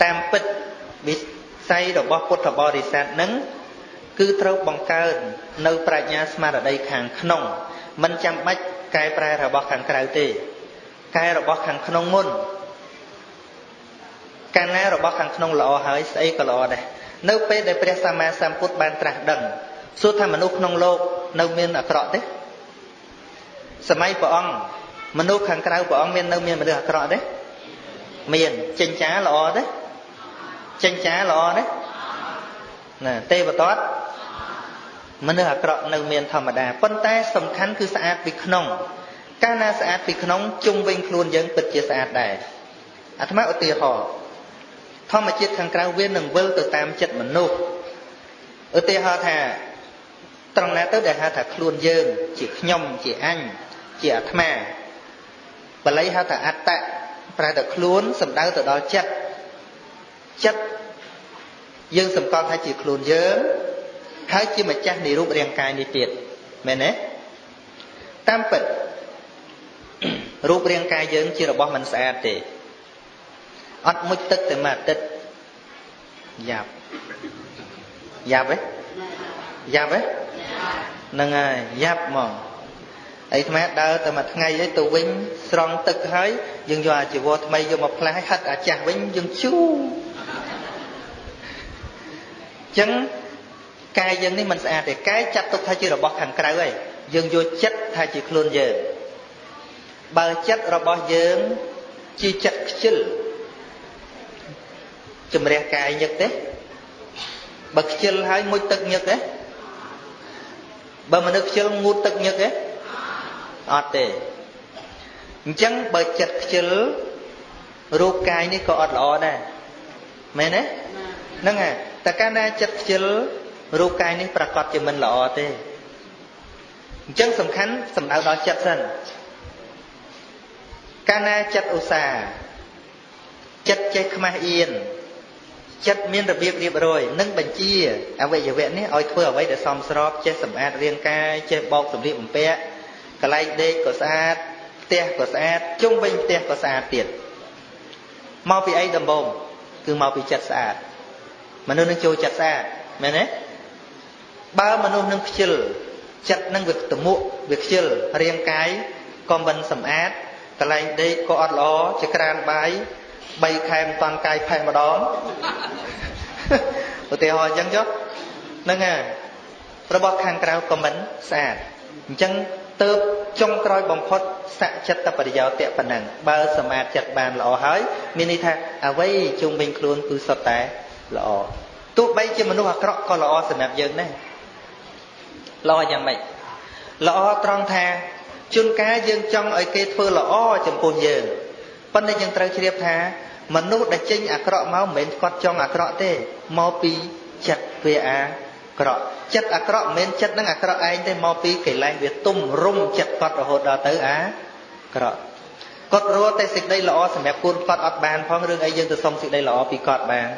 តាមពិតវិស័យរបស់ពុទ្ធបរិស័ទនឹងគឺត្រូវបង្កើតនៅប្រាជ្ញាស្មារតីខាងក្នុងមិនចាំបាច់កែប្រែរបស់ខាងក្រៅទេកែរបស់ខាងក្នុងមុនកាលណារបស់ខាងក្នុងល្អហើយស្អីក៏ល្អដែរនៅពេលដែលព្រះសម្មាសម្ពុទ្ធបានត្រាស់ដឹងសួរថាមនុស្សក្នុងលោកនៅមានអាក្រក់ទេសម័យព្រះអង្គមនុស្សខាងក្រៅព្រះអង្គមានមនុស្សអាក្រក់ទេមានចិញ្ចាល្អទេចិញ្ចាល្អទេណាទេវទត្តមនុស្សអាក្រក់នៅមានធម្មតាប៉ុន្តែសំខាន់គឺស្អាតពីក្នុងកាលណាស្អាតពីក្នុងជុំវិញខ្លួនយើងពិតជាស្អាតដែរអាត្មាឧទាហរណ៍ធម្មជាតិខាងក្រៅវានឹងវិលទៅតាមចិត្តមនុស្សឧទាហរណ៍ថាត្រង់ណាទៅដែលហៅថាខ្លួនយើងជាខ្ញុំជាអញជាអាត្មាបាលីហៅថាអត្តៈប្រែតែខ្លួនសំដៅទៅដល់ចិត្តយើងសម្គាល់ថាជាខ្លួនយើងហើយជាម្ចាស់នៃរូបរាងកាយនេះទៀតមែនទេតាមពិតរូបរាងកាយយើងជារបស់មិនស្អាតទេអត់មុជទឹកតែមួយអាទិត្យយ៉ាប់ហ្នឹងហើយយ៉ាប់ហ្មងអីថ្មដើរតែមួយថ្ងៃឯងទៅវិញស្រង់ទឹកហើយយើងយកអាជីវរថ្មីយកមកផ្លាស់ឲ្យហិតអាចាស់វិញយើងជូចឹងកាយយើងនេះមិនស្អាតទេកាយចាត់ទុកថាជារបស់ខាងក្រៅហើយយើងយកចិត្តថាជាខ្លួនយើងបើចិត្តរបស់យើងជាចិត្តខ្ជិលជំរះកាយញឹកទេបើខ្ជិលហើយមុជទឹកញឹកទេបើមនុស្សខ្ជិលងូតទឹកញឹកទេអត់ទេអញ្ចឹងបើចិត្តខ្ជិលរូបកាយនេះក៏អត់ល្អដែរមែនទេហ្នឹងហើយតែកាលណាចិត្តខ្ជិលរូបកាយនេះប្រកបជាមិនល្អទេអញ្ចឹងសំខាន់សំដៅដល់ចិត្តសិនកាលណាចិត្តឧស្សាហ៍ចិត្តចេះខ្មាស់អៀនចិត្តមានរបៀបរៀបរយនិងបញ្ជាអវយវៈនេះឲ្យធ្វើអ្វីដែលសមស្របចេះសម្អាតរាងកាយចេះបោកសម្លៀកបំពាក់កន្លែងដេកក៏ស្អាតផ្ទះក៏ស្អាតជុំវិញផ្ទះក៏ស្អាតទៀតមកពីអីដំបូងគឺមកពីចិត្តស្អាតមនុស្សនឹងចូលចិត្តស្អាតមែនទេបើមនុស្សនឹងខ្ជិលចិត្តនឹងវាទមុវាខ្ជិលរាងកាយក៏មិនសម្អាតកន្លែងដេកក៏អត់ល្អចក្រានបាយ3ខែមិនតាន់កាយផេះម្ដងឧទាហរណ៍អញ្ចឹងចុះហ្នឹងហើយរបស់ខាងក្រៅក៏មិនស្អាតអញ្ចឹងទៅចុងក្រោយបំផុតសចិត្តបរិយោតៈប៉ុណ្ណឹងបើសមាធិចិត្តបានល្អហើយមានន័យថាអ្វីជុំវិញខ្លួនគឺសុទ្ធតែល្អទោះបីជាមនុស្សអាក្រក់ក៏ល្អសម្រាប់យើងដែរល្អយ៉ាងម៉េចល្អត្រង់ថាជួនកាលយើងចង់ឲ្យគេធ្វើល្អចំពោះយើងប៉ុន្តែយើងត្រូវជ្រាបថាមនុស្សដែលចេញអាក្រក់មកមិនមែនគាត់ចង់អាក្រក់ទេមកពីចិត្តវាអាក្រក់ចិត្តអាក្រក់មិនមែនចិត្តនឹងអាក្រក់ឯងទេមកពីកិលេសវាទុំរុំចិត្តគាត់រហូតដល់ទៅអាក្រក់គាត់រត់តែសេចក្តីល្អសម្រាប់ខ្លួនគាត់អត់បានផងរឿងអីយើងទៅសុំសេចក្តីល្អពីគាត់បាន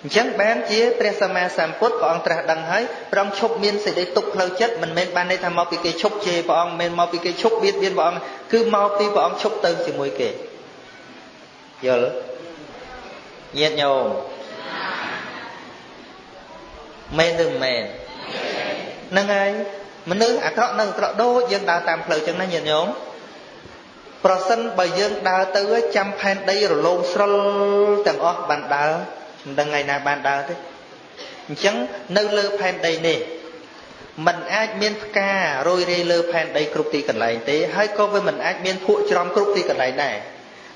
អញ្ចឹងបានជាព្រះសម្មាសម្ពុទ្ធព្រះអង្គត្រាស់ដឹងហើយព្រះអង្គឈប់មានសេចក្តីទុក្ខផ្លូវចិត្តមិនមែនបានន័យថាមកពីគេឈប់ជេរព្រះអង្គមិនមែនមកពីគេឈប់បៀតបៀនព្រះអង្គគឺមកពីព្រះអង្គឈប់ទៅជាមួយគេយល់ញាតិញោមមែនឬមិនមែនហ្នឹងហើយមនុស្សអាក្រក់នៅអាក្រក់ដូចយើងដើរតាមផ្លូវចឹងណាញាតិញោមប្រសិនបើយើងដើរទៅចាំផែនដីរលោងស្រុលទាំងអស់បានដើរមិនដឹងថ្ងៃណាបានដើរទេអញ្ចឹងនៅលើផែនដីនេះมันអាចមានផ្ការយរាយលើផែនដីគ្រប់ទីកន្លែងទេហើយក៏វាមិនអាចមានភក់ច្រំគ្រប់ទីកន្លែងដែរ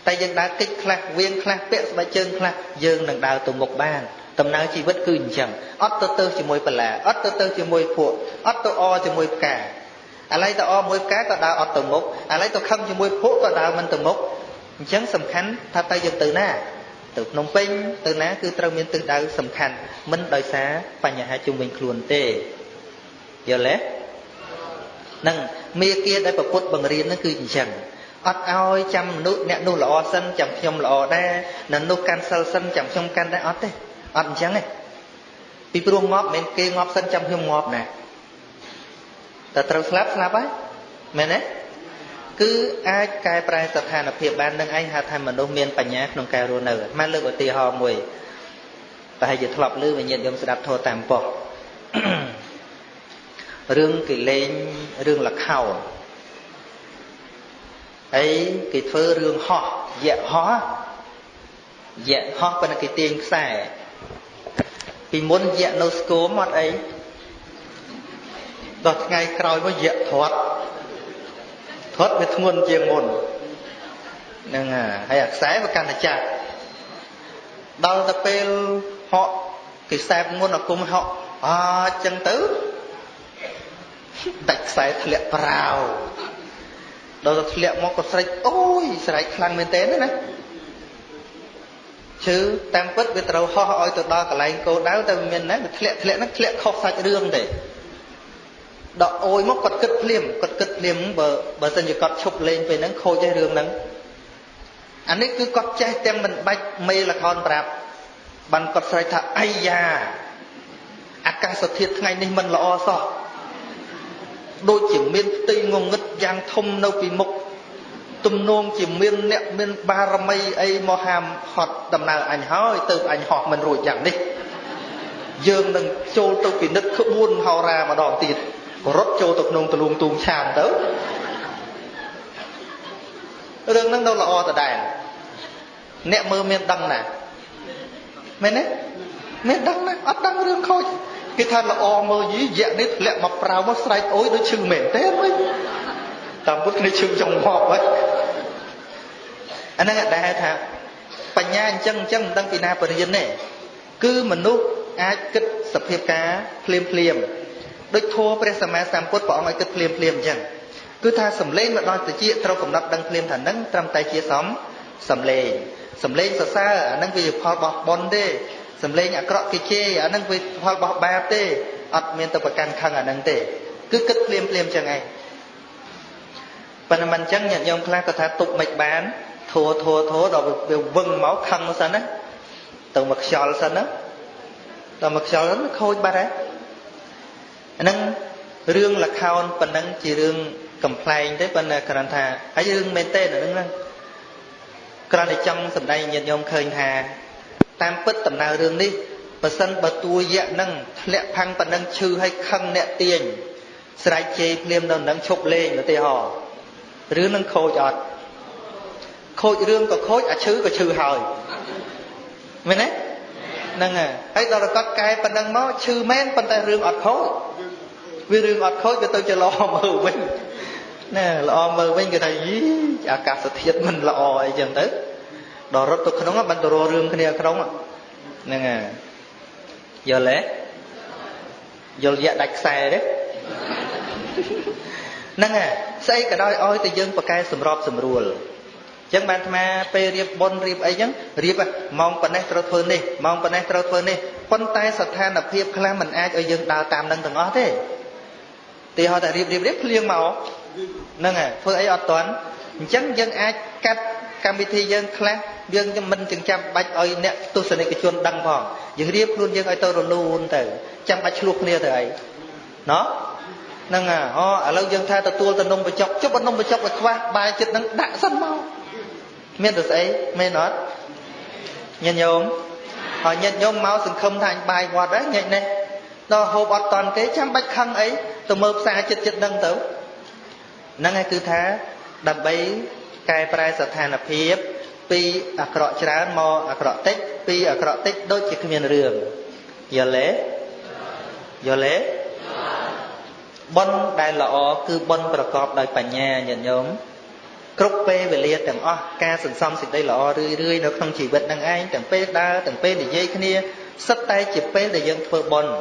តែយើងដើរកិច្ចខ្លះវៀងខ្លះពាក់ស្បែកជើងខ្លះយើងនឹងដើរទៅមុខបានដំណើរជីវិតគឺអញ្ចឹងអត់ទៅជាមួយបលាអត់ទៅជាមួយភក់អត់ទៅអជាមួយផ្កាឥឡូវទៅអមួយផ្កាក៏ដើរអត់ទៅមុខឥឡូវទៅខឹងជាមួយភក់ក៏ដើរមិនទៅមុខអញ្ចឹងសំខាន់ថាតើយើងទៅណាទៅភ្នំពេញទៅណាគឺត្រូវមានទិសដៅសំខាន់មិនដោយសារបញ្ហាជុំវិញខ្លួនទេយល់ទេនឹងមេគាដែលប្រពុតបង្រៀននោះគឺអញ្ចឹងអត់ឲ្យចាំមនុស្សអ្នកនោះល្អសិនចាំខ្ញុំល្អដែរអ្នកនោះកាន់សិលសិនចាំខ្ញុំកាន់ដែរអត់ទេអត់អញ្ចឹងទេពីព្រោះងាប់មិនគេងាប់សិនចាំខ្ញុំងាប់ណាតែត្រូវស្លាប់ហើយមែនទេ គឺអាចកែប្រែស្ថានភាពបាននឹងឯងហៅថាមនុស្សមានបញ្ញាក្នុងការរស់នៅមកលើកឧទាហរណ៍មួយតែឲ្យធ្លាប់ឮវិញ្ញាណយមស្ដាប់ធម៌តាមប៉ុស្តិ៍រឿងគេលេងរឿងល្ខោនហើយគេធ្វើរឿងហោះយៈហោះប៉ុន្តែគេទាញខ្សែពីមុនយៈនៅស្គមអត់អីដល់ថ្ងៃក្រោយមកយៈធាត់វាធ្ងន់ជាងមុនហ្នឹងហើយអាខ្សែវាកាន់តែចាស់ដល់ទៅពេលហក់គេខ្សែមុនអាគុំហក់ចឹងទៅដាច់ខ្សែធ្លាក់ប្រាវដល់ទៅធ្លាក់មកក៏ស្រែកអូយស្រែកខ្លាំងមែនទែនណាឈឺតាមពិតវាត្រូវហោះឲ្យទៅដល់កន្លែងគោលដៅតែវាមានណាវាធ្លាក់ហ្នឹងធ្លាក់ខុសសាច់រឿងទេដល់អូយមកគាត់គិតភ្លាមបើសិនជាគាត់ឈប់លេងពេលហ្នឹងខូចឯរឿងហ្នឹងអានេះគឺគាត់ចេះទាំងមិនបាច់មេលខោនប្រាប់បានគាត់ស្រែកថាអាយ៉ាអាកាសធាតុថ្ងៃនេះមិនល្អសោះដូចជាមានផ្ទៃងងឹតយ៉ាងធំនៅពីមុខទំនងជាមានអ្នកមានបារមីអីមកហាមហត់ដំណើរអញហើយទៅអញហោះមិនរួចយ៉ាងនេះយើងនឹងចូលទៅពិនិត្យក្បួនហោរាម្ដងទៀតរត់ចូលទៅក្នុងទលូងទូងឆានទៅរឿងហ្នឹងនៅល្អដដែលអ្នកមើលមានដឹងណាមែនទេមានដឹងណាអត់ដឹងរឿងខូចគេថាល្អមើលយីយៈនេះធ្លាក់មកប្រៅមកស្រែកអូយដូចឈឺមែនទេវិញតាមពុតគ្នាឈឺចង់ងាប់ហើយអាហ្នឹងដែលហៅថាបញ្ញាអញ្ចឹងមិនដឹងពីណាបរិញ្ញាទេគឺមនុស្សអាចគិតសភាពការភ្លាមដូចធម៌ព្រះសម្មាសម្ពុទ្ធព្រះអង្គឲ្យគិតភ្លាមអញ្ចឹងគឺថាសំឡេងមកដល់តិចត្រូវកំណត់ដឹងភ្លាមថានឹងត្រឹមតែជាសំឡេងសរសើរអានឹងវាផលរបស់បុណ្យទេសំឡេងអាក្រក់គេជេរអានឹងវាផលរបស់បាបទេអត់មានទៅប្រកាន់ខឹងអានឹងទេគឺគិតភ្លាមអញ្ចឹងឯងប៉ុន្តែមិនអញ្ចឹងញាតិញោមខ្លះក៏ថាទុកមិនបានធัวដល់វាវឹងមកខឹងសិនណាទៅមកខ្យល់សិនណាដល់មកខ្យល់ហ្នឹងខូចបាត់ហើយអាហ្នឹងរឿងលខោនប៉ុណ្ណឹងជារឿងកំ pl ែងទេប៉ុន្តែគ្រាន់ថាហើយរឿងមែនទេអាហ្នឹងគ្រាន់តែចង់សម្ដែងញាតិញោមឃើញថាតាមពិតដំណើររឿងនេះបើសិនបើតួយៈហ្នឹងធ្លាក់ផាំងប៉ុណ្ណឹងឈឺឲ្យខឹងអ្នកទាញស្រែកជេរភ្លាមនៅនឹងឈប់លេងឧទាហរណ៍រឿងនឹងខូចអត់ខូចរឿងក៏ខូចអាឈឺក៏ឈឺហើយមែនទេហ្នឹងហើយដល់រកត់កែប៉ុណ្ណឹងមកឈឺមែនប៉ុន្តែរឿងអត់ខូចវារឿងអត់ខូចវាទៅជាល្អមើលវិញណាល្អមើលវិញគេថាយីអាកាសធាតុមិនល្អអីចឹងទៅដល់រត់ទៅក្នុងបានទៅរករឿងគ្នាក្នុងហ្នឹងយល់ទេយល់យៈដាច់ខ្សែទេហ្នឹងស្អីក៏ដោយឲ្យតែយើងប្រកែសម្របសម្រួលអញ្ចឹងបានអាត្មាពេលរៀបបុណ្យរៀបអីចឹងរៀបម៉ោងប៉ុណ្ណេះត្រូវធ្វើនេះម៉ោងប៉ុណ្ណេះត្រូវធ្វើនេះប៉ុន្តែស្ថានភាពខ្លះមិនអាចឲ្យយើងដើរតាមនឹងទាំងអស់ទេទីហោតែរៀបភ្លៀងមកហ្នឹងធ្វើអីអត់តាន់អញ្ចឹងយើងអាចកាត់កម្មវិធីយើងខ្លះយើងមិនចឹងចាំបាច់ឲ្យអ្នកទស្សនិកជនដឹងផងយើងរៀបខ្លួនយើងឲ្យទៅរលូនទៅចាំបាច់ឆ្លោះគ្នាទៅអីណោះហ្នឹងឥឡូវយើងថាទទួលទៅនំបញ្ចុកជប់នំបញ្ចុកឲ្យខ្វះបាយចិត្តហ្នឹងដាក់សិនមកមានទៅស្អីមែនអត់ញាតិញោមហើយញាតិញោមមកសង្ឃឹមថាអញបាយវត្តហ្នឹងញ៉េចនេះដល់ហូបអត់តាន់ទេចាំបាច់ខឹងអីទៅមើលផ្សារចិត្តហ្នឹងទៅហ្នឹងឯងគឺថាដើម្បីកែប្រែស្ថានភាពពីអាក្រក់ច្រើនមកអាក្រក់តិចពីអាក្រក់តិចដូចជាគ្មានរឿងយល់ទេបុណ្យដែលល្អគឺបុណ្យប្រកបដោយបញ្ញាញាតិញោមគ្រប់ពេលវេលាទាំងអស់ការសន្សំសេចក្តីល្អរឿយនៅក្នុងជីវិតនឹងឯងទាំងពេលដើរទាំងពេលនិយាយគ្នាសិតតែជាពេលដែលយើងធ្វើបុណ្យ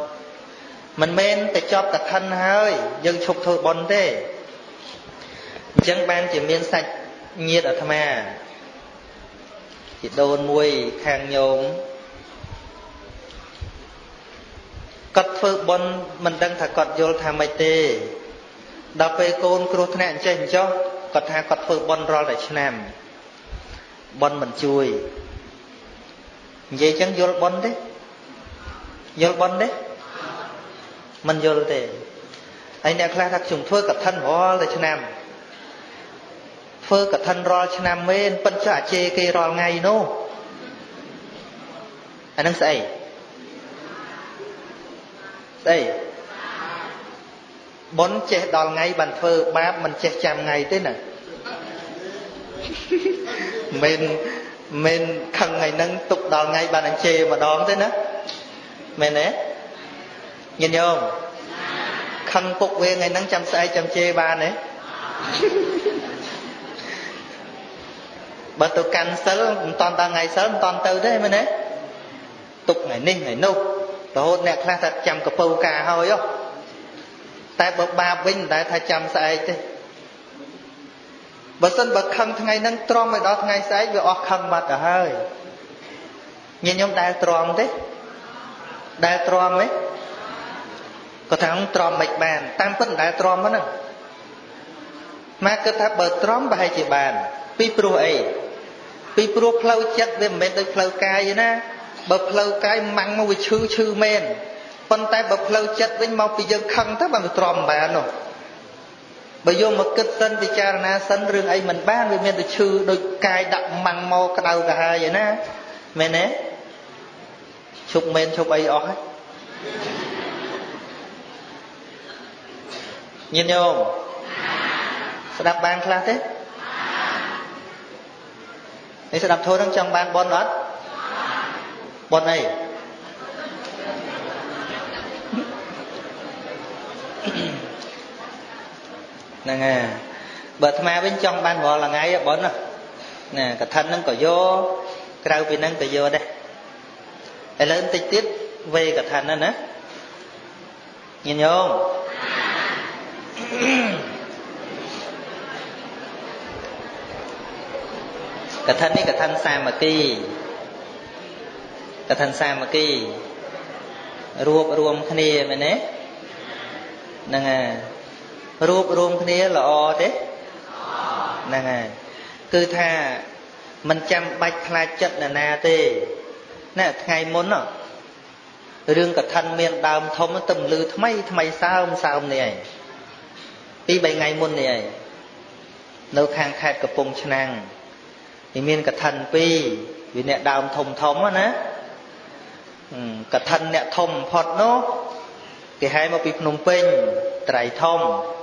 មិនមែនតែចប់តែខិនហើយយើងឈប់ធ្វើបុណ្យទេអញ្ចឹងបានជាមានសាច់ញាតិអាត្មាជីដូនមួយខាងញោមគាត់ធ្វើបុណ្យមិនដឹងថាគាត់យល់ថាម៉េចទេដល់ពេលកូនគ្រោះថ្នាក់អញ្ចេះអញ្ចោះគាត់ថាគាត់ធ្វើបុណ្យរាល់តែឆ្នាំបុណ្យមិនជួយនិយាយចឹងយល់បុណ្យទេមិនយល់ទេហើយអ្នកខ្លះថាខ្ញុំធ្វើកឋិនរាល់តែឆ្នាំ phơ cả thân rol năm men phân cho chê kê rol ngày nô anh đang say bốn che đòn ngày bàn phơ ba mình che trăm ngày thế này mình khăn ngày nâng tục đòn ngày bàn anh chê mà đón thế nữa mình đấy nhìn vô không khăn phục về ngày nâng chăm say chăm chê ba đấy bà tôi canh sớm toàn ta ngày sớm toàn từ đấy mình đấy tục ngày ninh ngày nô rồi hôn nè khá thật chăm cặp bầu cà thôi không tại bậc ba vinh tại thay chăm say thế bà sân bậc khăn ngày nâng trom rồi đó ngày say vì ọc khăn mặt ở hơi nhìn nhóm đai trom thế đai trom ấy có thằng trom mạch bàn tam phân đai trom đó nè mà cứ thả bờ trom bà hay chỉ bàn pi pro ấy pi pro phơi chất về mình tới phơi cay vậy na bờ phơi cay măng mà bị chư men phân tay bờ phơi chất với mau bị dân khăn thế bằng trom bàn rồi bây giờ mà kết sân thì cha na sân rừng ấy mình ban vì mình được chư đôi cay đậm măng mò cái đầu cả hai vậy na men nè chụp men chụp ấy ó nhìn nhôm sẽ đạp bàn khá thế này sẽ đạp thôi đang trong bàn bon đó bon này nè nghe bờ tham bên trong bàn bò là ngay bon nè nè cả thân nó có vô cái đầu bên nó có vô đây để lên tích tiếp về cả thân nó nè nhìn nhôm cả thân ní cả thân sa mà kỳ cả thân sa mà kỳ rùm khnia mày nè nè à rùm khnia là o thế nè à cứ tha mình chăm bạch khai chất là na tê nè ngày muốn à riêng cả thân miền đàm thông nó tầm lư thay sao này đi 3 ngày muôn này nấu khang khai cặp bông chăn thì miền cả thân pi vì nè đàm thông á nè cả thân nè thông phật nó cái hai mà bị Phnom Penh trải thông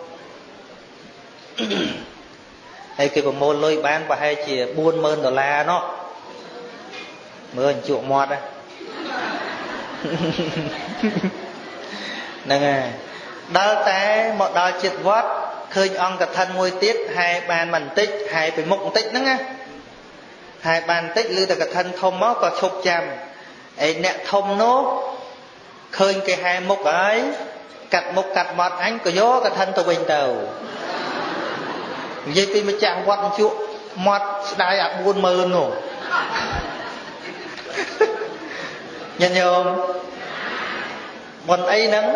hay cái bộ môn lôi bán và hay chỉ $40,000 nó mới anh chuộng mọt á nè đào té một đào chật vót khơi ông cả thân môi tiết hai bàn mình tích hai bị mục tích đó nghe hai bàn tích lưu cả thân thông nó có chục trăm ấy nè thông nó khơi cái hai mục ấy cắt mọt anh có gió cả thân tôi bình tàu vậy thì mới chạm quạt chuộng mọt đai ạ buôn mơ nổ nhìn nhôm bọn ấy nắng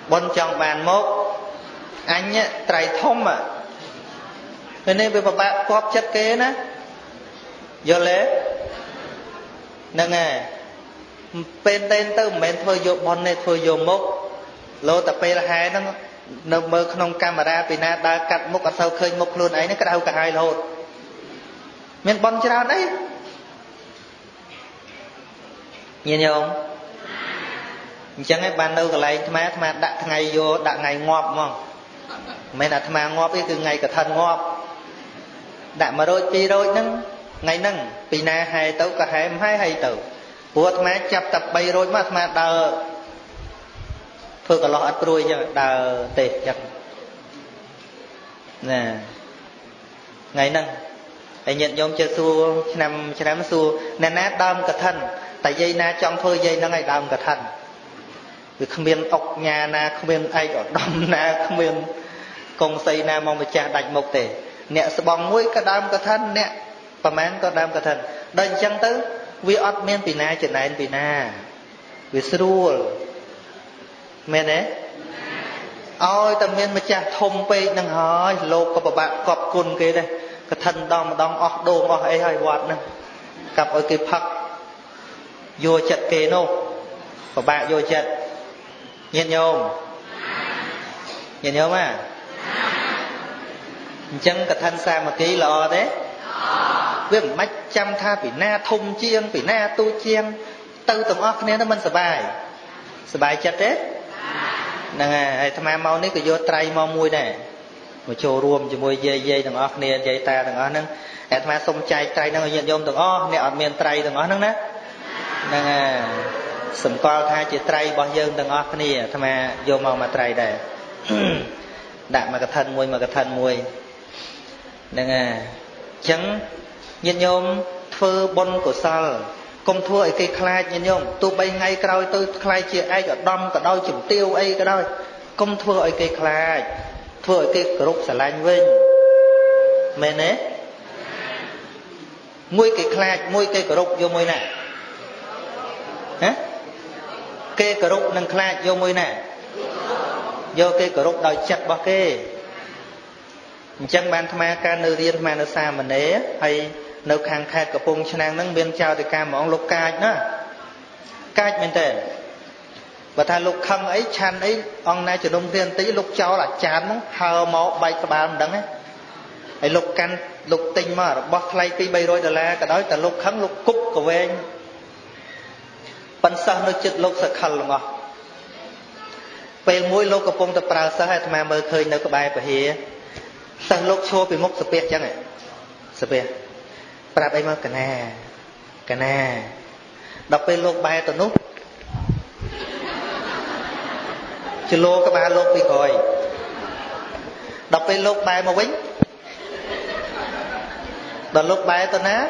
bọn chồng bàn mốt anh nhé trải thông à thế nên vì bà có chất kế ná do lẽ nâng à bên tên tư mình thôi vô bọn này thôi vô mốt lô tập bê là hai nó mơ không camera vì nà đã cắt mốc ở sau khơi mốc luôn ấy nó cái đâu cả hai lột mình bọn chứ đấy nhìn nhớ không chẳng ấy ban đầu cái này tham đã ngày vô đã ngày ngọp không mấy là tham ngọp cái ngày cả thân ngọp đã mà đôi pi đôi nâng ngày nâng pi na hai tấu cả hai hay tấu của tham chập tập bay rồi mà tham đờ thôi cả lo ăn rồi chứ đờ tệ chẳng nè ngày nâng anh nhận giống chơi xua năm xua nè nát đâm cả thân tại dây na trong thôi dây nó ngày đâm cả thân vì không biết ốc nhà na không biết ai ở đâm na không biết công xây na mong mà cha đánh một tể nè sẽ bong mũi cả đâm cả thân nè và mán có đâm cả thân đây chẳng tới vì ớt miên vì na chuyện này vì na vì sưu miên đấy ôi tầm miên mà cha thông pe năng hỏi lô có bà bạn cọp côn kia đây cái thân đong ớt đồ ớt ấy hay hoạt nè cặp ở cái phật vô chật kê nô và bạn vô chật nhìn nhôm mà Chẳng cả thân xa mà ký lọ thế vì mạch chăm tha vì na thông chiêng vì na tu chiêng tư tổng óc nên nó mình sợ bài chất đấy nè tham ăn mau ní cái vô trai mau mui nè một chỗ rùm cho mui dây tổng óc nè dây ta tổng óc nè tham ăn xông chai trai nó hiện dôm tổng óc nè ở miền trai tổng óc nè nè sầm co tha chỉ trai bao nhiêu tổng óc nè tham ăn vô màu mà trai đây đạm mà cái thân mui nè chẳng nhân nhôm phơ bon của sao công thua ấy cây khai nhân nhôm tu bay ngay cái tôi khai chia ai ở đom cả đôi chủng tiêu ấy cái đôi công thua ấy cây khai thua ấy cây cột xà lanh vinh mẹ nè mui cây khai mui cây cột vô mui nè hả cây cột nâng khai vô mui nè vô cây cột đòi chặt bao cây chẳng ban tham ca nơi riêng mà nó xa mà né hay nơi khang khai cặp bông chân năng bên trao thì ca món lục cài nữa cài bên tên và thay lục khăng ấy chan ấy ông nay chỉ đông thiên tí lục cháu là chán muốn hờ máu bay cả bàn đắng ấy ấy lục can lục tinh mà bóc lay pi bay rồi là cả đó cả lục khăng lục cúc của về bắn sao nó chật lục sạc khăn luôn à về mũi lục cặp bông tập prao sao hay tham mơ khơi nơi cái bài của hì sao lục xô bị mốc sập bẹt chẳng này sập bẹt prap ấy mà cái nè đọc về lục bài tụi nút chứ lô các ba lục bị coi đọc về lục bài mà vĩnh đọc lục bài tụi ná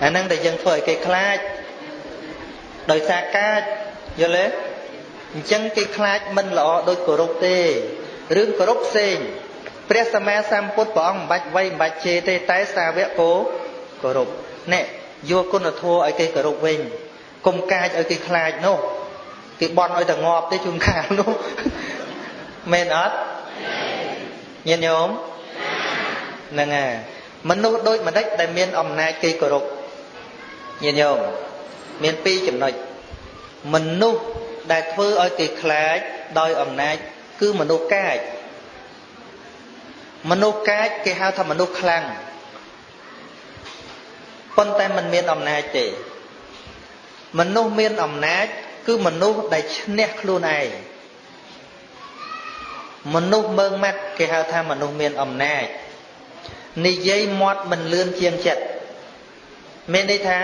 anh năng để dân phơi cái khai đời xa ca vô lấy chân cái khai mình lọ đôi cổ rục tê rương cổ rục xênព្រះសម្មាសម្ពុទ្ធព្រះអង្គមិនបាច់វៃមិនបាច់ជេរទេតែសាវកគោរពនេះយកគុណធម៌ឲ្យគេគោរពវិញកុំកាចឲ្យគេខ្លាចនោះគេបន់ឲ្យតែងាប់ទេជួនកាលនោះមែនអត់ញាតិញោមហ្នឹងហើយមនុស្សដូចម្ដេចដែលមានអំណាចគេគោរពញាតិញោមមានពីរចំណុចមនុស្សដែលធ្វើឲ្យគេខ្លាចដោយអំណាចគឺមនុស្សកាចមនុស្សកាចគេហៅថាមនុស្សខ្លាំងប៉ុន្តែมันមានអំណាចទេមនុស្សមានអំណាចគឺមនុស្សដែលឈ្នះខ្លួនឯងមនុស្សមើងម៉ាត់គេហៅថាមនុស្សមានអំណាចនិយាយមាត់មិនលឿនជាងចិត្តមានន័យថា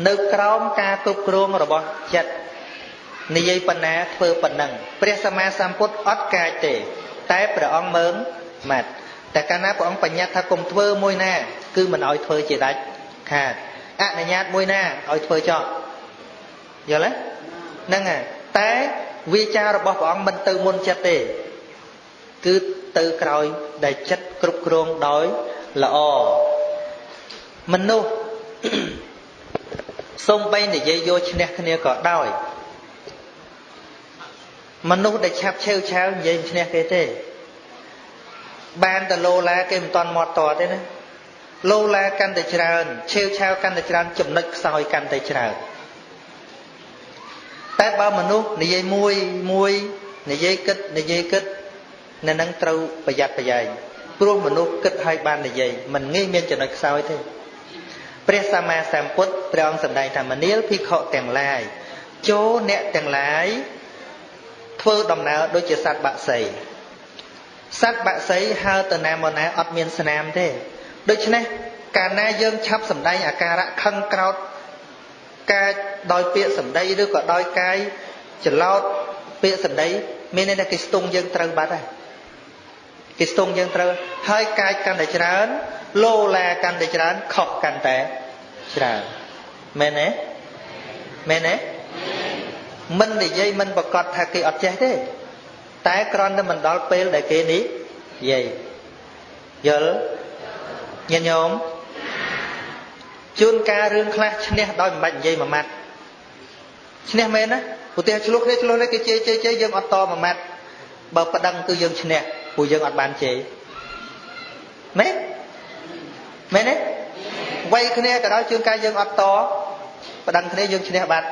នៅក្រោមការគ្រប់គ្រងរបស់ចិត្តនិយាយប៉ុណ្ណាធ្វើប៉ុណ្ណឹងព្រះសម្មាសម្ពុទ្ធអត់កាចទេតែព្រះអង្គមើងម៉ាត់តែកាលណាព្រះអង្គបញ្ញត្តិថាកុំធ្វើមួយណាគឺមិនឲ្យធ្វើជាដាច់ខាតអនុញ្ញាតមួយណាឲ្យធ្វើចោលយល់ទេហ្នឹងហើយតែវាចាររបស់ព្រះអង្គមិនទៅមុនចិត្តទេគឺទៅក្រោយដែលចិត្តគ្រប់គ្រងដោយល្អមនុស្សសូម្បីនិយាយយកឈ្នះគ្នាក៏ដោយមនុស្សដែលឆាប់ឆេវឆាវនិយាយមិនឈ្នះគេទេបានតែឡូឡាគេមិនតន់មាត់តទេណាឡូឡាកាន់តែច្រើនឆេវឆាវកាន់តែច្រើនចំណុចខ្សោយកាន់តែច្រើនតែបើមនុស្សនិយាយមួយនិយាយគិតនៅនឹងត្រូវប្រយ័ត្នប្រយែងព្រោះមនុស្សគិតឲ្យបាននិយាយមិនងាយមានចំណុចខ្សោយទេព្រះសម្មាសម្ពុទ្ធព្រះអង្គសម្ដែងថាមនាលភិក្ខុទាំងឡាយចូលអ្នកទាំងឡាយធ្វើដំណើរដូចជាសត្វបក្សីសត្វបក្សីហើរទៅណាមកណាអត់មានស្នាមទេដូច្នេះកាលណាយើងឆាប់សម្ដែងអាការៈខឹងក្រោធកាចដោយពាក្យសម្ដីឬក៏ដោយកាយច្រឡោតពាក្យសម្ដីមានន័យថាគេស្ទង់យើងត្រូវបាត់ហើយគេស្ទង់យើងត្រូវហើយកាយកាន់តែច្រើនឡូឡាកាន់តែច្រើនខុសកាន់តែច្រើនមែនទេមិននិយាយមិនប្រកាសថាគេអត់ចេះទេតែគ្រាន់តែមិនដល់ពេលដែលគេនេះនិយាយយល់ញាតិញោមជួនកាលរឿងខ្លះឈ្នះដោយមិនបាច់និយាយមួយម៉ាត់ឈ្នះមែនណាឧទាហរណ៍ឆ្លោះគ្នាគេជេរយើងអត់តមួយម៉ាត់បើប្តឹងគឺយើងឈ្នះព្រោះយើងអត់បានជេរមែនទេវាយគ្នាក៏ដោយជួនកាលយើងអត់តប្តឹងគ្នាយើងឈ្នះបាត់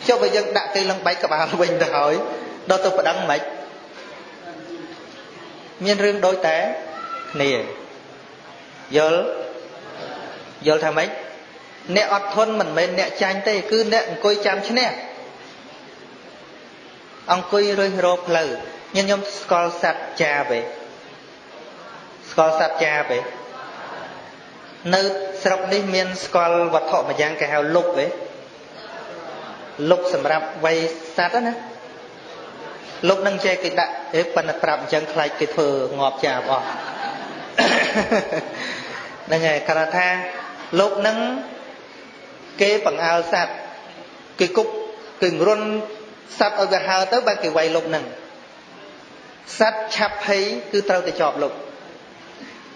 ចុះបើយើងដាក់គេឡើងបែកក្បាលវិញទៅហើយដល់ទៅប្តឹងមិន មានរឿងដូចតែគ្នាយល់ថាម៉េចអ្នកអត់ធន់មិនមែនអ្នកចាញ់ទេគឺអ្នកអង្គុយចាំឈ្នះអង្គុយរើសរកផ្លូវខ្ញុំស្គាល់សត្វចាបទេស្គាល់សត្វចាបទេនៅស្រុកនេះមានស្គាល់វត្ថុមួយយ៉ាងគេហៅលុបទេលុបសម្រាប់វ័យសត្វណាលុបនឹងចេះគេដាក់ប៉ុន្តែប្រាប់អញ្ចឹងខ្លាចគេធ្វើងាប់ចាបអស់ហ្នឹងហើយគាត់ថាលុបនឹងគេបង្អើលសត្វគេគប់គេរុនសត្វឲ្យវាហើទៅបើគេវាយលុបនឹងសត្វឆាប់ភ័យគឺត្រូវតែជាប់លុប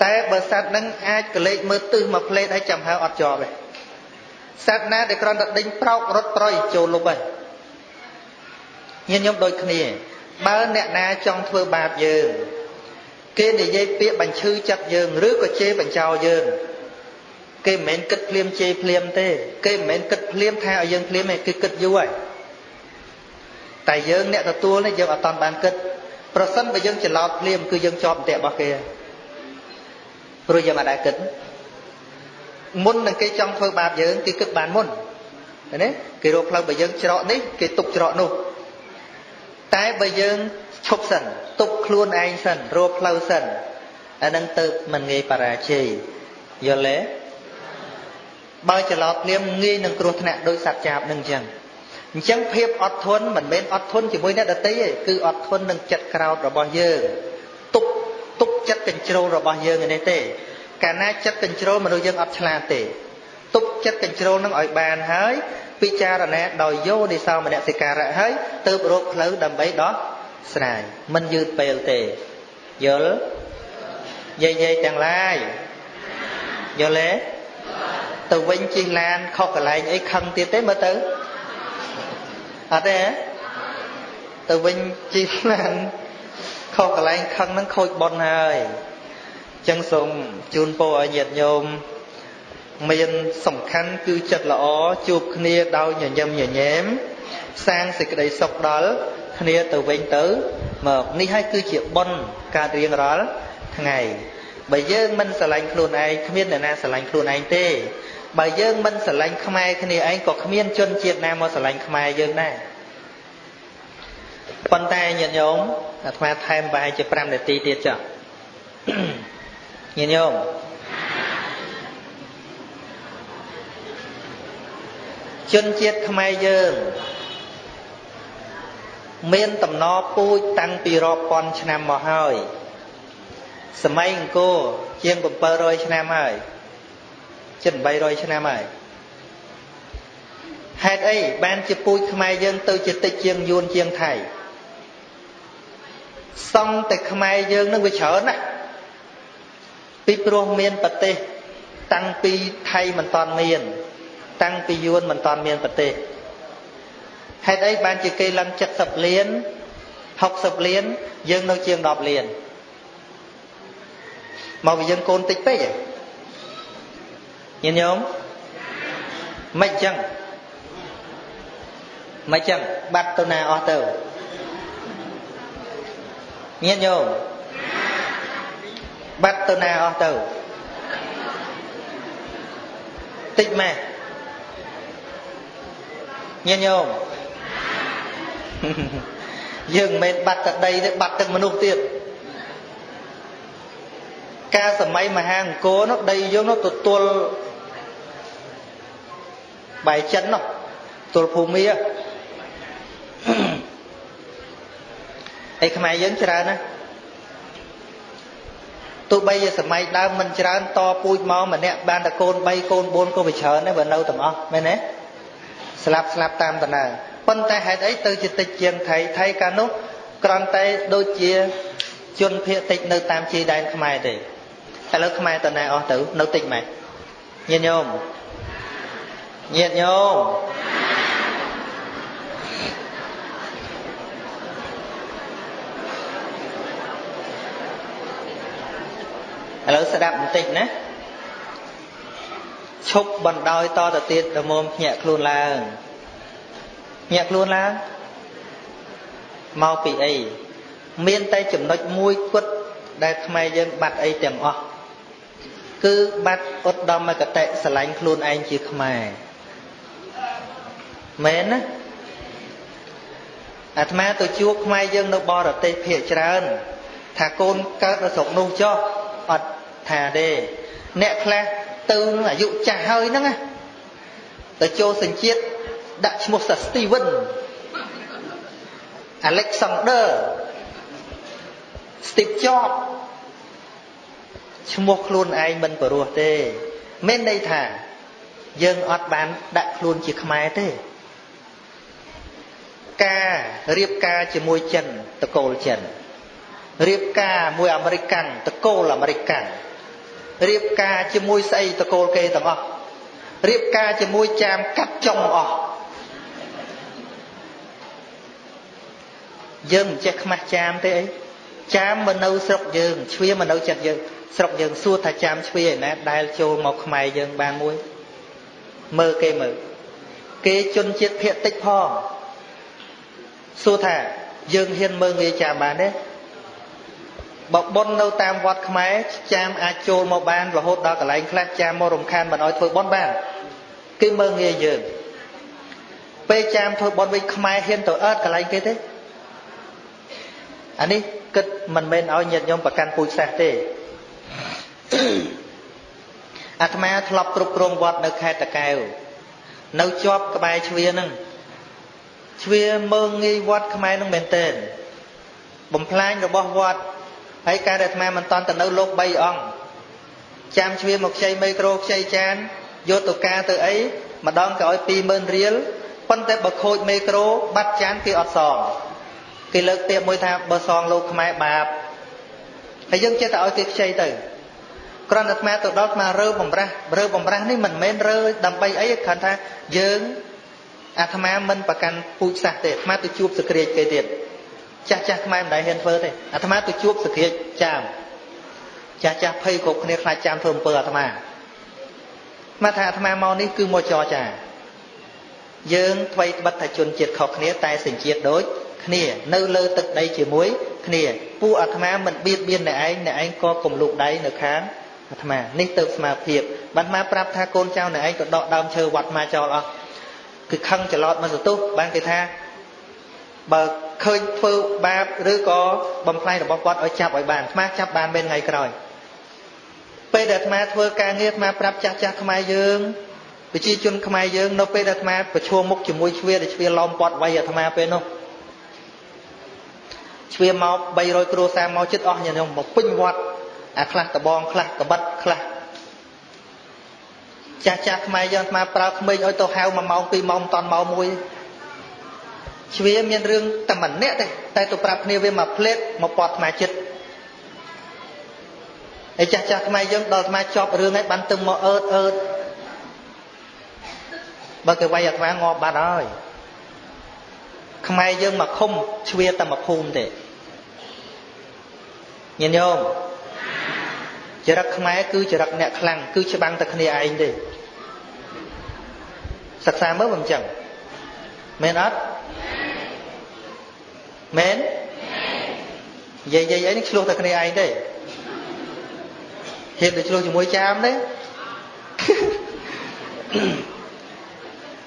តែបើសត្វនឹងអាចកលេចមើលទិសមកផ្លេតឲ្យចាំហើអត់ជាប់ទេសត្វណាដែលគ្រាន់តែដេញប្រោករត់ប្រយចូលលុបហើយខ្ញុំដូចគ្នាបើអ្នកណាចង់ធ្វើបាបយើងគេនិយាយពាក្យបញ្ឈឺចិត្តយើងឬក៏ជេរបញ្ចោលយើងគេមិនមែនគិតភ្លាមជេរភ្លាមទេគេមិនមែនគិតភ្លាមថាឲ្យយើងភ្លាមទេគឺគិតយូរហើយតែយើងអ្នកទទួលនេះយើងអត់តាន់បានគិតប្រសិនបើយើងច្រឡោតភ្លាមគឺយើងជាប់អន្ទាក់របស់គេព្រោះយើងអត់ដែលគិតមុននឹងគេចង់ធ្វើបាបយើងគេគិតបានមុនឃើញទេគេរកផ្លូវបើយើងច្រកនេះគេទុកច្រកនោះតែបើយើងឈប់សិនទុកខ្លួនឯងសិនរកផ្លូវសិនអានឹងទៅមិនងាយបរាជ័យយល់ទេបើច្រឡោតភ្លាមងាយនឹងគ្រោះថ្នាក់ដោយសត្វចាបនឹងអញ្ចឹងភាពអត់ធន់មិនមែនអត់ធន់ជាមួយអ្នកដទៃទេគឺអត់ធន់នឹងចិត្តក្រោធរបស់យើងទុកចិត្តកញ្ជ្រោលរបស់យើងនេះទេកាលណាចិត្តកញ្ជ្រោលមនុស្សយើងអត់ឆ្លាតទេទុកចិត្តកញ្ជ្រោលនឹងឲ្យបានហើយពិចារណាដោយយោនិសោមនសិការៈហើយទើបរកផ្លូវដើម្បីដោះស្រាយមិនយឺតពេលទេយល់យាយទាំងឡាយយល់ទេទៅវិញជិះឡានខុសកន្លែងអីខឹងទៀតទេមើលទៅអត់ទេទៅវិញជិះឡានខុសកន្លែងខឹងហ្នឹងខូចបុណ្យហើយអញ្ចឹងសូមជូនពរឲ្យញាតិញោមមានសំខាន់គឺចិត្តល្អជួបគ្នាដោយញញឹមញញែមសាងសេចក្តីសុខដល់គ្នាទៅវិញទៅមកនេះហើយគឺជាបុណ្យកើតរៀងរាល់ថ្ងៃបើយើងមិនស្រឡាញ់ខ្លួនឯងគ្មានអ្នកណាស្រឡាញ់ខ្លួនឯងទេបើយើងមិនស្រឡាញ់ខ្មែរគ្នាឯងក៏គ្មានជនជាតិណាមកស្រឡាញ់ខ្មែរយើងដែរប៉ុន្តែញាតិញោមអាត្មាថែមប្រហែលជា5នាទីទៀតចុះញាតិញោមជនជាតិខ្មែរយើងមានតំណពូជតាំងពីរាប់ពាន់ឆ្នាំមកហើយសម័យអង្គរជាង700ឆ្នាំហើយជិត800ឆ្នាំហើយហេតុអីបានជាពូជខ្មែរយើងទៅជាតិចជាងយួនជាងថៃសង់តែខ្មែរយើងនឹងវាច្រើនណាស់ពីព្រោះមានប្រទេសតាំងពីថៃមិនតាន់មានតាំងពីយួនមិនតាន់មានប្រទេសហេតុអីបានជាគេឡើង70លាន60លានយើងនៅជាង10លានមកពីយើងកូនតិចពេកហ៎ញាតិញោមមិនអញ្ចឹងបាត់ទៅណាអស់ទៅញាតិញោមបាត់ទៅណាអស់ទៅតិចម៉ែញាតិញោមយើងមិនមែនបាត់តែដីទេបាត់ទាំងមនុស្សទៀតកាលសម័យមហាអង្គរនោះដីយើងនោះទទួលបាយចិននោះទទួលភូមិឯខ្មែរយើងច្រើនណាស់ទោះបីជាសម័យដើមមិនច្រើនតពូជមកម្នាក់បានតែកូន3កូន4ក៏វាច្រើនដែរបើនៅទាំងអស់មែនទេស្លាប់តាមដំណើរប៉ុន្តែហេតុអីទៅជាតិចជាងថៃកាលនោះគ្រាន់តែដូចជាជនភៀសតិចនៅតាមជាយដែនខ្មែរទេឥឡូវខ្មែរតើណាអស់ទៅនៅតិចម៉េចញាតិញោមឥឡូវស្ដាប់បន្តិចណាឈប់បណ្ដោយតទៅទៀតដល់មុំភ្ញាក់ខ្លួនឡើងមកពីអីមានតែចំណុចមួយគត់ ដែលខ្មែរយើងបាត់អីទាំងអស់គឺបាត់ឧត្តមកតេស្រឡាញ់ខ្លួនឯងជាខ្មែរមែនណាអាត្មាទៅជួបខ្មែរយើងនៅបរទេសភាគច្រើនថាកូនកើតនៅស្រុកនោះចុះអត់ថាទេអ្នកខ្លះទៅអាយុចាស់ហើយហ្នឹងណាទៅចូលសញ្ជាតិដាក់ឈ្មោះថា Steven Alexander Steve Jobs ឈ្មោះខ្លួនឯងមិនព្រោះទេមានន័យថាយើងអត់បានដាក់ខ្លួនជាខ្មែរទេការរៀបការជាមួយចិនតកូលចិនរៀបការមួយអាមេរិកាំងតកូលអាមេរិកាំងរៀបការជាមួយស្អីតកូលគេទាំងអស់រៀបការជាមួយចាមកាត់ចុងអស់យើងមិនចេះខ្មាស់ចាមទេអីចាមមកនៅស្រុកយើងជ្វាមកនៅចិត្តយើងស្រុកយើងសួរថាចាមជ្វាឯណាដែលចូលមកខ្មែរយើងបានមួយមើលគេមើលគេជនជាតិភាគតិចផងសួរថាយើងហ៊ានមើលងាយចាមបានទេបើប៉ុននៅតាមវត្តខ្មែរចាមអាចចូលមកបានរហូតដល់កន្លែងខ្លះចាមមករំខានមិនឲ្យធ្វើប៉ុនបានគេមើលងាយយើងពេលចាមធ្វើប៉ុនវិញខ្មែរហ៊ានទៅអើតកន្លែងគេទេអានេះគិតមិនមែនឲ្យញាតិញោមប្រកាន់ពូជសាសន៍ទេអាត្មាធ្លាប់គ្រប់គ្រងវត្តនៅខេត្តតាកែវនៅជាប់ក្បែរជ្វាហ្នឹងជ្វាមើងងាយវត្តខ្មែរហ្នឹងមែនទែនបំផ្លាញរបស់វត្តហើយការដែលអាត្មាមិនតន់ទៅនៅលោក3អង្គចាំជ្វាមកខ្ចីមីក្រូខ្ចីចានយកទៅការទៅអីម្ដងក៏ឲ្យ 20000 រៀលប៉ុន្តែបើខូចមីក្រូបាត់ចានគេអត់សងគេលើកទៀបមួយថាបើសងលោកខ្មែរបាបហើយយើងចេះតែឲ្យគេខ្ចីទៅគ្រាន់តែអាត្មាទៅដល់អាត្មារើបំរាស់នេះមិនមែនរើដើម្បីអីគ្រាន់ថាយើងអាត្មាមិនប្រកាន់ពូជសាសន៍ទេអាត្មាទៅជួបសក្រាចគេទៀតចាស់ខ្មែរមិនដែលហ៊ានធ្វើទេអាត្មាទៅជួបសក្រាចចាមចាស់ភ័យគ្រប់គ្នាខ្លាចចាមធ្វើអំពើអាត្មាមកថាអាត្មាមកនេះគឺមកចរចាយើងថ្មីត្បិតថាជនជាតិខុសគ្នាតែសញ្ជាតិដូចគ្នានៅលើទឹកដីជាមួយគ្នាពួកអាត្មាមិនបៀតបៀនអ្នកឯងក៏កុំលូកដៃនៅខាងអាត្មានេះទៅស្មារភាពបានអាត្មាប្រាប់ថាកូនចៅអ្នកឯងក៏ដកដើមឈើវត្តអាត្មាចោលអស់គឺខឹងច្រឡោតមិនសន្ទុះបានគេថាបើឃើញធ្វើបាបឬក៏បំផ្លាញរបស់គាត់ឲ្យចាប់ឲ្យបានអាត្មាចាប់បានមិនថ្ងៃក្រោយពេលដែលអាត្មាធ្វើការងារអាត្មាប្រាប់ចាស់ខ្មែរយើងប្រជាជនខ្មែរយើងនៅពេលដែលអាត្មាប្រឈមមុខជាមួយជ្វាដែលជ្វាឡោមព័ទ្ធវាយអាត្មាពេលនោះជ្វាមក300គ្រួសារមកចិត្តអស់ញោមមកពេញវត្តអាខ្លះដបងខ្លះកបិតខ្លះចាស់ខ្មែរយើងអាត្មាប្រើក្មេងឲ្យទៅហៅ1ម៉ោង2ម៉ោងមិនតាន់ម៉ោងមួយជ្វាមានរឿងតែម្នាក់ទេតែទៅប្រាប់គ្នាវាមកផ្លេតមកព័ទ្ធអាត្មាចិត្តហើយចាស់ខ្មែរយើងដល់អាត្មាចប់រឿងហើយបានទៅមកអឺតបើគេវាយអាត្មាងាប់បាត់ហើយខ្មែរយើងមកឃុំជ្វាតែមកភូមិទេញាតិញោមចរិតខ្មែរគឺចរិតអ្នកខ្លាំងគឺច្បាំងតែគ្នាឯងទេសិក្សាមើលមិនចឹងមែនអត់មែននិយាយអីនេះឆ្លោះតែគ្នាឯងទេហ៊ានទៅឆ្លោះជាមួយចាមទេ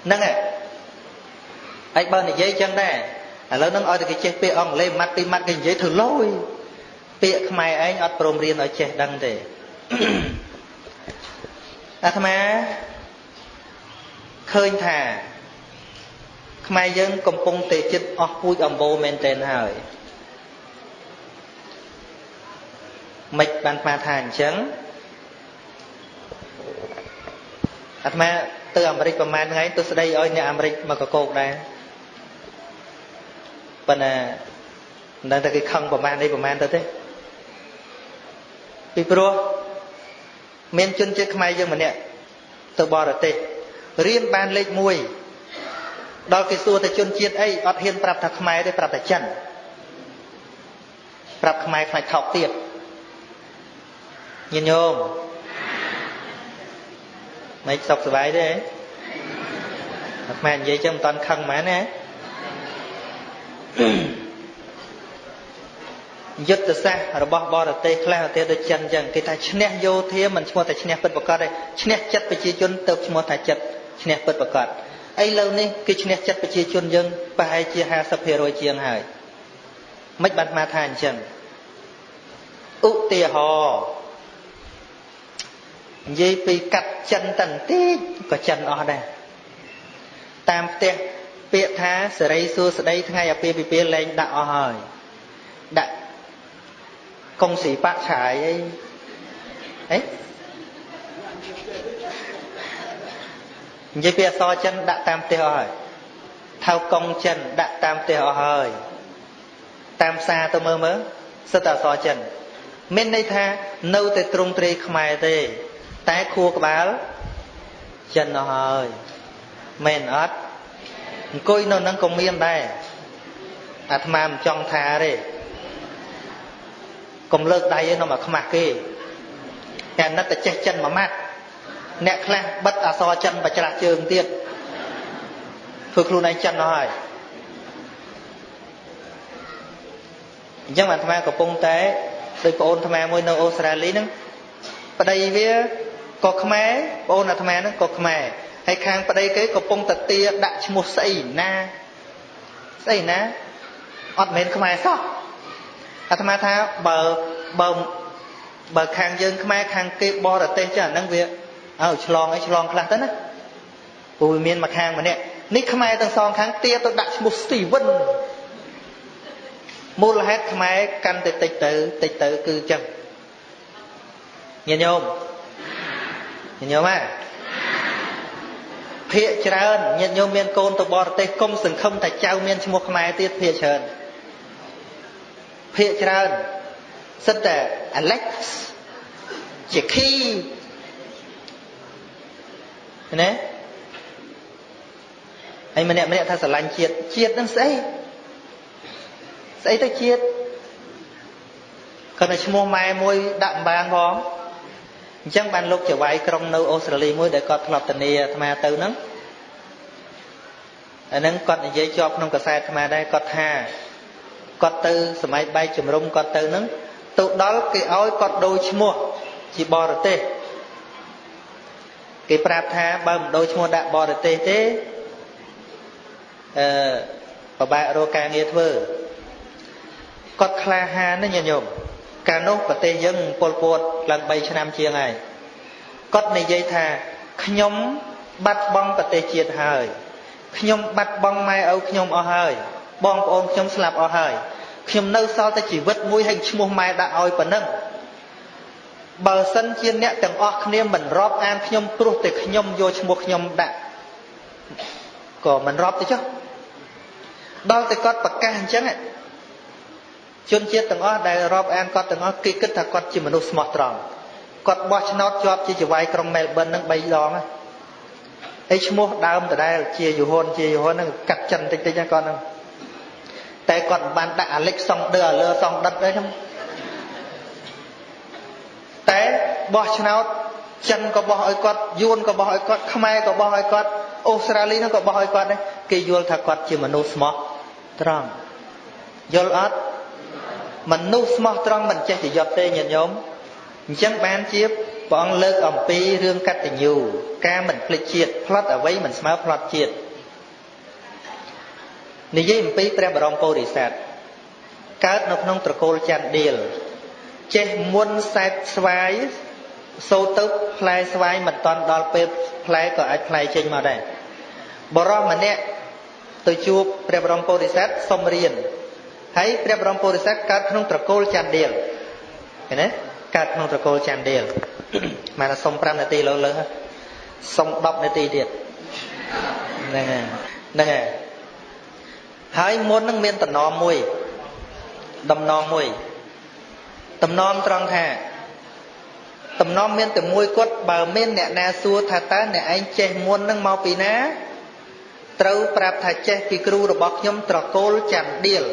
ហ្នឹងហើយបើនិយាយចឹងដែរឥឡូវហ្នឹងឲ្យតែគេចេះពាក្យអង់គ្លេសម៉ាត់ពីរម៉ាត់គេនិយាយធ្វើលយពាក្យខ្មែរឯងអត់ព្រមរៀនឲ្យចេះដឹងទេអាត្មាឃើញថាខ្មែរយើងកំពុងតែចិត្តអស់ពូជអម្បូរមែនទែនហើយមិនបានអាត្មាថាអញ្ចឹងអាត្មាទៅអាមេរិកប្រហែលថ្ងៃទៅស្ដីឲ្យអ្នកអាមេរិកមកកកោកដែរប៉ុន្តែមិនដឹងថាគេខឹងប្រហែលទៅទេពីព្រោះមានជនជាតិខ្មែរយើងម្នាក់ទៅបរទេសរៀនបានលេខ1ដល់គេសួរតែជនជាតិអីអត់ហ៊ានប្រាប់ថាខ្មែរទេប្រាប់តែចិនប្រាប់ខ្មែរខ្លាចថោកទៀតញាតិញោមមិនសុខសប្បាយទេអាត្មានិយាយចឹងមិនតាន់ខឹងហ្មងណានិ យុទ្ធសាស្ត្ររបស់បរទេសខ្លះទៅដូចចិនអញ្ចឹងគេថាឈ្នះយោធាមិនឈ្មោះតែឈ្នះពិតប្រាកដទេឈ្នះចិត្តប្រជាជនទៅឈ្មោះថាចិត្តឈ្នះពិតប្រាកដឥឡូវនេះគឺឈ្នះចិត្តប្រជាជនយើងប្រហែលជា 50% ជាងហើយមិនបានមកថាអញ្ចឹងឧទាហរណ៍និយាយពីកាត់ចិនតន្តិចក៏ចិនអស់ដែរតាមផ្ទះពាក្យថាសេរីសួស្តីថ្ងៃអាពាហ៍ពិពាហ៍លែងដាក់អស់ហើយដាក់កុងស៊ីបាក់ឆាយអីនិយាយពីអក្សរចិនដាក់តាមផ្ទះអស់ហើយថៅកុងចិនដាក់តាមផ្ទះអស់ហើយតាមផ្សារទៅមើលសិតតែអក្សរចិនមានន័យថានៅតែទ្រង់ទ្រាយខ្មែរទេតែខួរក្បាលចិនអស់ហើយមែនអត់អង្គុយនៅនឹងក៏មានដែរអាត្មាមិនចង់ថាទេកុំលើកដៃឯនោះមកខ្មាស់គេតែណិតតែចេះចិនមួយម៉ាត់អ្នកខ្លះបិទអក្សរចិនបច្រាស់ជើងទៀតធ្វើខ្លួនឯងចិនអស់ហើយអញ្ចឹងអាត្មាកំពុងតែដោយប្អូនអាត្មាមួយនៅអូស្ត្រាលីហ្នឹងប្តីវាក៏ខ្មែរប្អូនអាត្មាហ្នឹងក៏ខ្មែរហើយខាងប្តីគេកំពុងតែទាដាក់ឈ្មោះស្អីណាអត់មែនខ្មែរសោះអាត្មាថាបើខាងយើងខ្មែរខាងគេបរទេសចឹងអាហ្នឹងវាឆ្លងខ្លះទៅណាព្រោះវាមានមួយខាងម្នាក់នេះខ្មែរទាំងសងខាងទាទៅដាក់ឈ្មោះ Steven មូលហេតុខ្មែរកាន់តែតិចទៅគឺចឹងញាតិញោមភាគច្រើនញាតិញោមមានកូនទៅបរទេសកុំសង្ឃឹមតែចៅមានឈ្មោះខ្មែរទៀតភាគច្រើនសិតតែ Alex Jackie ណាហើយម្នាក់ថាស្រឡាញ់ជាតិនឹងស្អីទៅជាតិគាត់តែឈ្មោះម៉ែមួយដាក់ម្បានផងអញ្ចឹងបានលោកចៅវាយក្រុងនៅអូស្ត្រាលីមួយដែលគាត់ធ្លាប់ធានាអាត្មាទៅហ្នឹងអាហ្នឹងគាត់និយាយជាប់ក្នុងកាសែតអាត្មាដែរគាត់ថាគាត់ទៅសម័យបែកជំរំគាត់ទៅហ្នឹងទៅដល់គេឲ្យគាត់ដូរឈ្មោះជាបរទេសគេប្រាប់ថាបើមិនដូរឈ្មោះដាក់បរទេសទេពិបាករកការងារធ្វើគាត់ក្លាហានណាញាតិញោមកាលនោះប្រទេសយើងពលពតឡើង3ឆ្នាំជាងហើយគាត់និយាយថាខ្ញុំបាត់បង់ប្រទេសជាតិហើយខ្ញុំបាត់បង់ម៉ែឪខ្ញុំអស់ហើយបងប្អូនខ្ញុំស្លាប់អស់ហើយខ្ញុំនៅសល់តែជីវិតមួយហើយឈ្មោះម៉ែដាក់ឲ្យប៉ុណ្ណឹងបើសិនជាអ្នកទាំងអស់គ្នាមិនរាប់អានខ្ញុំព្រោះតែខ្ញុំយកឈ្មោះខ្ញុំដាក់ក៏មិនរាប់ទេចុះដល់តែគាត់ប្រកាសអញ្ចឹងជនជាតិទាំងអស់ដែលរាប់អានគាត់ទាំងអស់គេគិតថាគាត់ជាមនុស្សស្មោះត្រង់គាត់បោះឆ្នោតជាប់ជាចៅហ្វាយក្រុងមែលប៊នហ្នឹង3ដងហើយឈ្មោះដើមដដែលជាយូហុនហ្នឹងកាត់ចិនតិចៗហ្នឹងគាត់ហ្នឹងតែគាត់មិនបានដាក់អាលិចសងដឺអាលើសងដិតទេហ្នឹងតែបោះឆ្នោតចិនក៏បោះឲ្យគាត់យួនក៏បោះឲ្យគាត់ខ្មែរក៏បោះឲ្យគាត់អូស្ត្រាលីហ្នឹងក៏បោះឲ្យគាត់ដែរគេយល់ថាគាត់ជាមនុស្សស្មោះត្រង់យល់អត់មនុស្សស្មោះត្រង់មិនចេះប្រយុទ្ធទេញាតិញោមអញ្ចឹងបានជាព្រះអង្គលើកអំពីរឿងកតញ្ញូការមិនភ្លេចជាតិផ្លត់អ្វីមិនស្មើផ្លត់ជាតិនិយាយអំពីព្រះបរមពុរិស័ទកើតនៅក្នុងត្រកូលច័ន្ទឌៀលចេះមុនសែតស្វាយសូទៅផ្លែស្វាយមិនតាន់ដល់ពេលផ្លែក៏អាចផ្លែចេញមកដែរបរោះម្នាក់ទៅជួបព្រះបរមពុរិស័ទសុំរៀនហើយព្រះបរមពុរិស័ទកើតក្នុងត្រកូលច័ន្ទឌៀលឃើញទេកើតក្នុងត្រកូលច័ន្ទឌៀលមកសុំ5នាទីលើសុំ10នាទីទៀតហ្នឹងហើយហើយមុននឹងមានតំណមមួយតំណមត្រង់ថាតំណមមានតែមួយគាត់បើមានអ្នកណាសួរថាតើអ្នកឯងចេះមុននឹងមកពីណាត្រូវប្រាប់ថាចេះពីគ្រូរបស់ខ្ញុំត្រកូលច័ន្ទឌៀល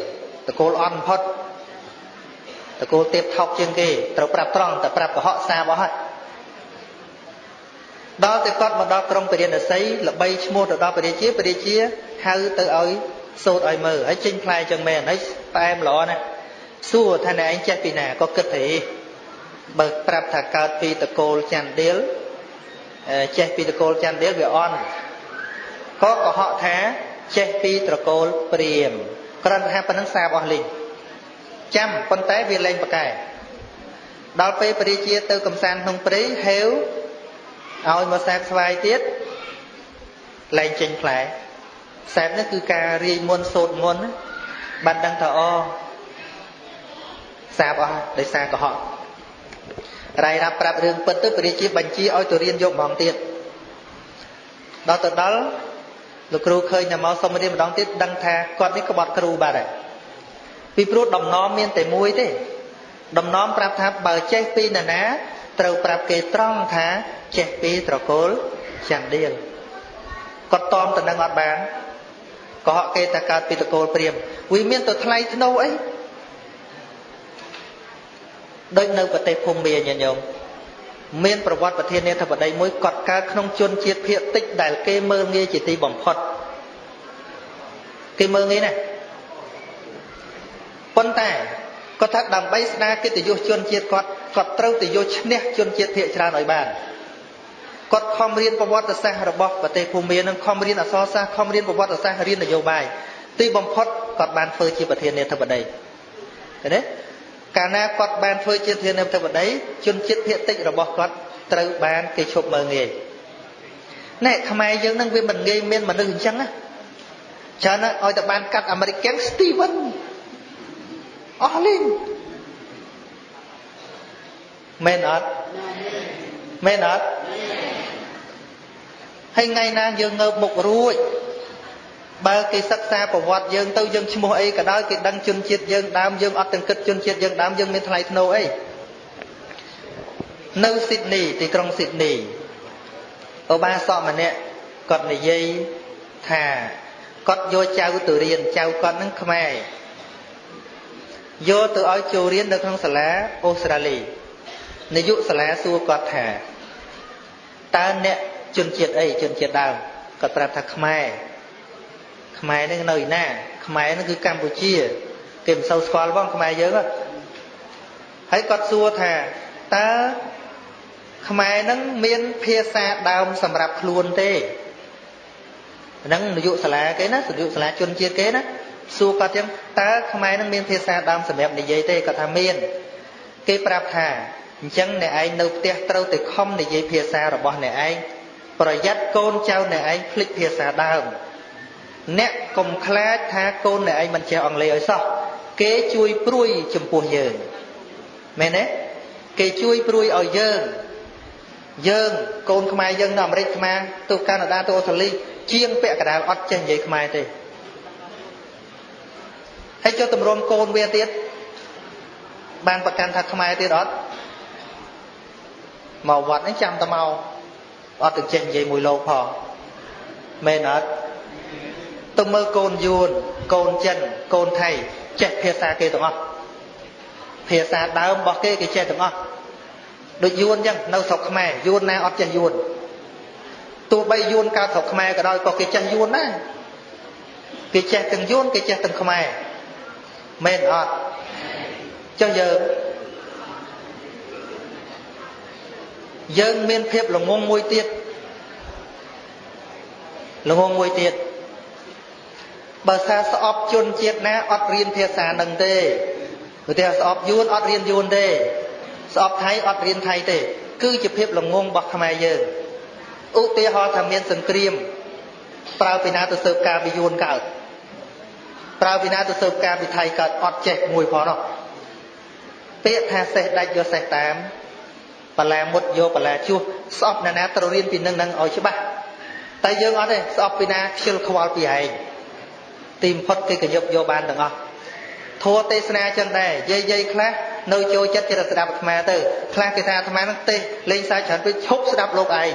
ត្រកូលអន់ផុតត្រកូលទៀបថោកជាងគេត្រូវប្រាប់ត្រង់តែប្រាប់កុហកសាបអស់ហើយដល់តែគាត់មកដល់ក្រុងពរិណសីល្បីឈ្មោះទៅដល់ពរាជាហៅទៅឲ្យសូត្រឲ្យមើលហើយចេញផ្លែចឹងមែនហើយតែមល្អណាស់ សួរថាអ្នកឯងចេះពីណាក៏គិតទេបើប្រាប់ថាកើតពីតកូលចន្ទដៀលចេះពីតកូលចន្ទដៀលវាអន់ក៏កុហកថាចេះពីត្រកូលព្រាហ្មណ៍គ្រាន់តែប៉ុណ្្នឹងសាបអស់លីងចាំប៉ុន្តែវាលែងប្រកែដល់ពេលបរិជាទៅកំសាន្តក្នុងព្រៃហេវឲ្យមកសាបស្វាយទៀតលែងចេញផ្លែសាបនេះគឺការរាយមុនសូត្រមុនបានដឹងថាអូសាបអស់ដោយសារកុហករ៉ៃរ៉ាប់ប្រាប់រឿងពិតទៅបរិជាបញ្ជាឲ្យទៅរៀនយកម្ដងទៀតដល់ទៅដល់លោកគ្រូឃើញតែមកសុំរៀនម្ដងទៀតដឹងថាគាត់នេះក្បត់គ្រូបាត់ហើយពីព្រោះដំណំមានតែមួយទេដំណំប្រាប់ថាបើចេះពីណានាត្រូវប្រាប់គេត្រង់ថាចេះពីត្រកូលចន្ទដៀលគាត់តមទៅនឹងអត់បានកុហកគេថាកើតពីត្រកូលព្រាហ្មណ៍វាមានទៅថ្លៃធ្នូអីដូចនៅប្រទេសភូមាញាតិញោមមានប្រវត្តិប្រធានាធិបតីមួយគាត់កើតក្នុងជនជាតិភាគតិចដែលគេមើលងាយជាទីបំផុតគេមើលងាយណាស់ប៉ុន្តែគាត់ថាដើម្បីស្ដារកិត្តិយសជនជាតិគាត់ត្រូវទៅយកឈ្នះជនជាតិភាគច្រើនឲ្យបានគាត់ខំរៀនប្រវត្តិសាស្ត្ររបស់ប្រទេសភូមានឹងខំរៀនអក្សរសាស្ត្រខំរៀនប្រវត្តិសាស្ត្ររៀននយោបាយទីបំផុតគាត់បានធ្វើជាប្រធានាធិបតីឃើញទេកាលណាគាត់បានធ្វើជាប្រធានាធិបតីជនជាតិភាគតិចរបស់គាត់ត្រូវបានគេឈប់មើលងាយណែខ្មែរយើងនឹងវាមិនងាយមានមនុស្សអញ្ចឹងណាច្រើនណាស់ឲ្យតែបានកាត់អាមេរិក Steven អស់លេងមែនអត់មែនអត់ហើយថ្ងៃណាយើងងើបមុខរួចបើគេសិក្សាប្រវត្តិយើងទៅយើងឈ្មោះអីក៏ដោយគេដឹងជនជាតិយើងដើមយើងអត់ទាំងគិតជនជាតិយើងដើមយើងមានថ្លៃថ្នូរអីនៅស៊ីដនីទីក្រុងស៊ីដនីឧបាសកម្នាក់គាត់និយាយថាគាត់យកចៅទៅរៀនចៅគាត់នឹងខ្មែរយកទៅឲ្យចូលរៀននៅក្នុងសាលាអូស្ត្រាលីនាយកសាលាសួរគាត់ថាតើអ្នកជនជាតិអីជនជាតិដើមគាត់ប្រាប់ថាខ្មែរនេះនៅឯណាខ្មែរនេះគឺកម្ពុជាគេមិនសូវស្គាល់ផងខ្មែរយើងហើយគាត់សួរថាតើខ្មែរនឹងមានភាសាដើមសម្រាប់ខ្លួនទេហ្នឹងនាយកសាលាគេណានាយកសាលាជនជាតិគេណាសួរគាត់ចឹងតើខ្មែរនឹងមានភាសាដើមសម្រាប់និយាយទេគាត់ថាមានគេប្រាប់ថាអញ្ចឹងអ្នកឯងនៅផ្ទះត្រូវតែខំនិយាយភាសារបស់អ្នកឯងប្រយ័ត្នកូនចៅអ្នកឯងភ្លេចភាសាដើមអ្នកកុំខ្លាចថាកូនអ្នកឯងមិនចេះអង់គ្លេសឲ្យសោះគេជួយព្រួយចំពោះយើងមែនទេគេជួយព្រួយឲ្យយើងកូនខ្មែរយើងនៅអាមេរិកខ្មែរទៅកាណាដាទៅអូស្ត្រាលីជាងពាក់កណ្ដាលអត់ចេះនិយាយខ្មែរទេហើយចុះតម្រុំកូនវាទៀតបានប្រកាន់ថាខ្មែរទៀតអត់មកវត្តនេះចាំតែមកអត់ទៅចេះនិយាយមួយលោកផងមែនអត់ទៅមើលកូនយួនកូនចិនកូនថៃចេះភាសាគេទាំងអស់ភាសាដើមរបស់គេចេះទាំងអស់ដូចយួនអញ្ចឹងនៅស្រុកខ្មែរយួនណាអត់ចេះយួនទោះបីយួនកើតស្រុកខ្មែរក៏ដោយក៏គេចេះយួនដែរគេចេះទាំងយួនគេចេះទាំងខ្មែរមែនអត់ចុះយើងមានភាពល្ងងមួយទៀតបើថាស្អប់ជនជាតិណាអត់រៀនភាសានឹងទេឧទាហរណ៍ស្អប់យួនអត់រៀនយួនទេស្អប់ថៃអត់រៀនថៃទេគឺជាភាពល្ងងរបស់ខ្មែរយើងឧទាហរណ៍ថាមានសង្គ្រាមប្រើពីណាទៅស៊ើបការពីយួនកើតប្រើពីណាទៅស៊ើបការពីថៃកើតអត់ចេះមួយផងនោះពាក្យថាសេះដាច់យកសេះតាមបលាមុតយកបលាជួសស្អប់ណាត្រូវរៀនពីនឹងឲ្យច្បាស់តែយើងអត់ទេស្អប់ពីណាខ្ជិលខ្វល់ពីឯងទីបំផុតគេក៏យកបានទាំងអស់ធัวទេសនាចឹងដែរយាយខ្លះនៅចូលចិត្តចេះស្ដាប់អាត្មាទៅខ្លះគេថាអាត្មានឹងទេសលេងសើចច្រើនពេកឈប់ស្ដាប់លោកឯង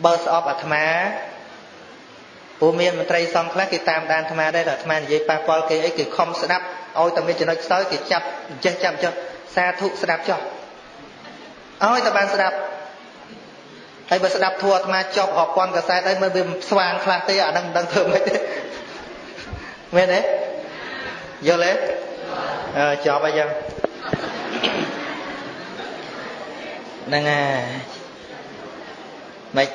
បើស្អប់អាត្មាព្រោះមានមន្ត្រីសង្ឃខ្លះគេតាមដានអាត្មាដែរតែអាត្មានិយាយប៉ះពាល់គេអីគេខំស្ដាប់ឲ្យតែមានចំណុចខ្សោយគេចាប់ចេះចាប់ចុះសាធុស្ដាប់ចុះឲ្យតែបានស្ដាប់ហើយបើស្ដាប់ធัวអាត្មាចប់រាប់ពាន់កាសែតហើយមើលវាស្វាងខ្លះទេអានឹងមិនដឹងធ្វើម៉េចទេមែនទេយល់ទេ chó bây giờ nâng mạch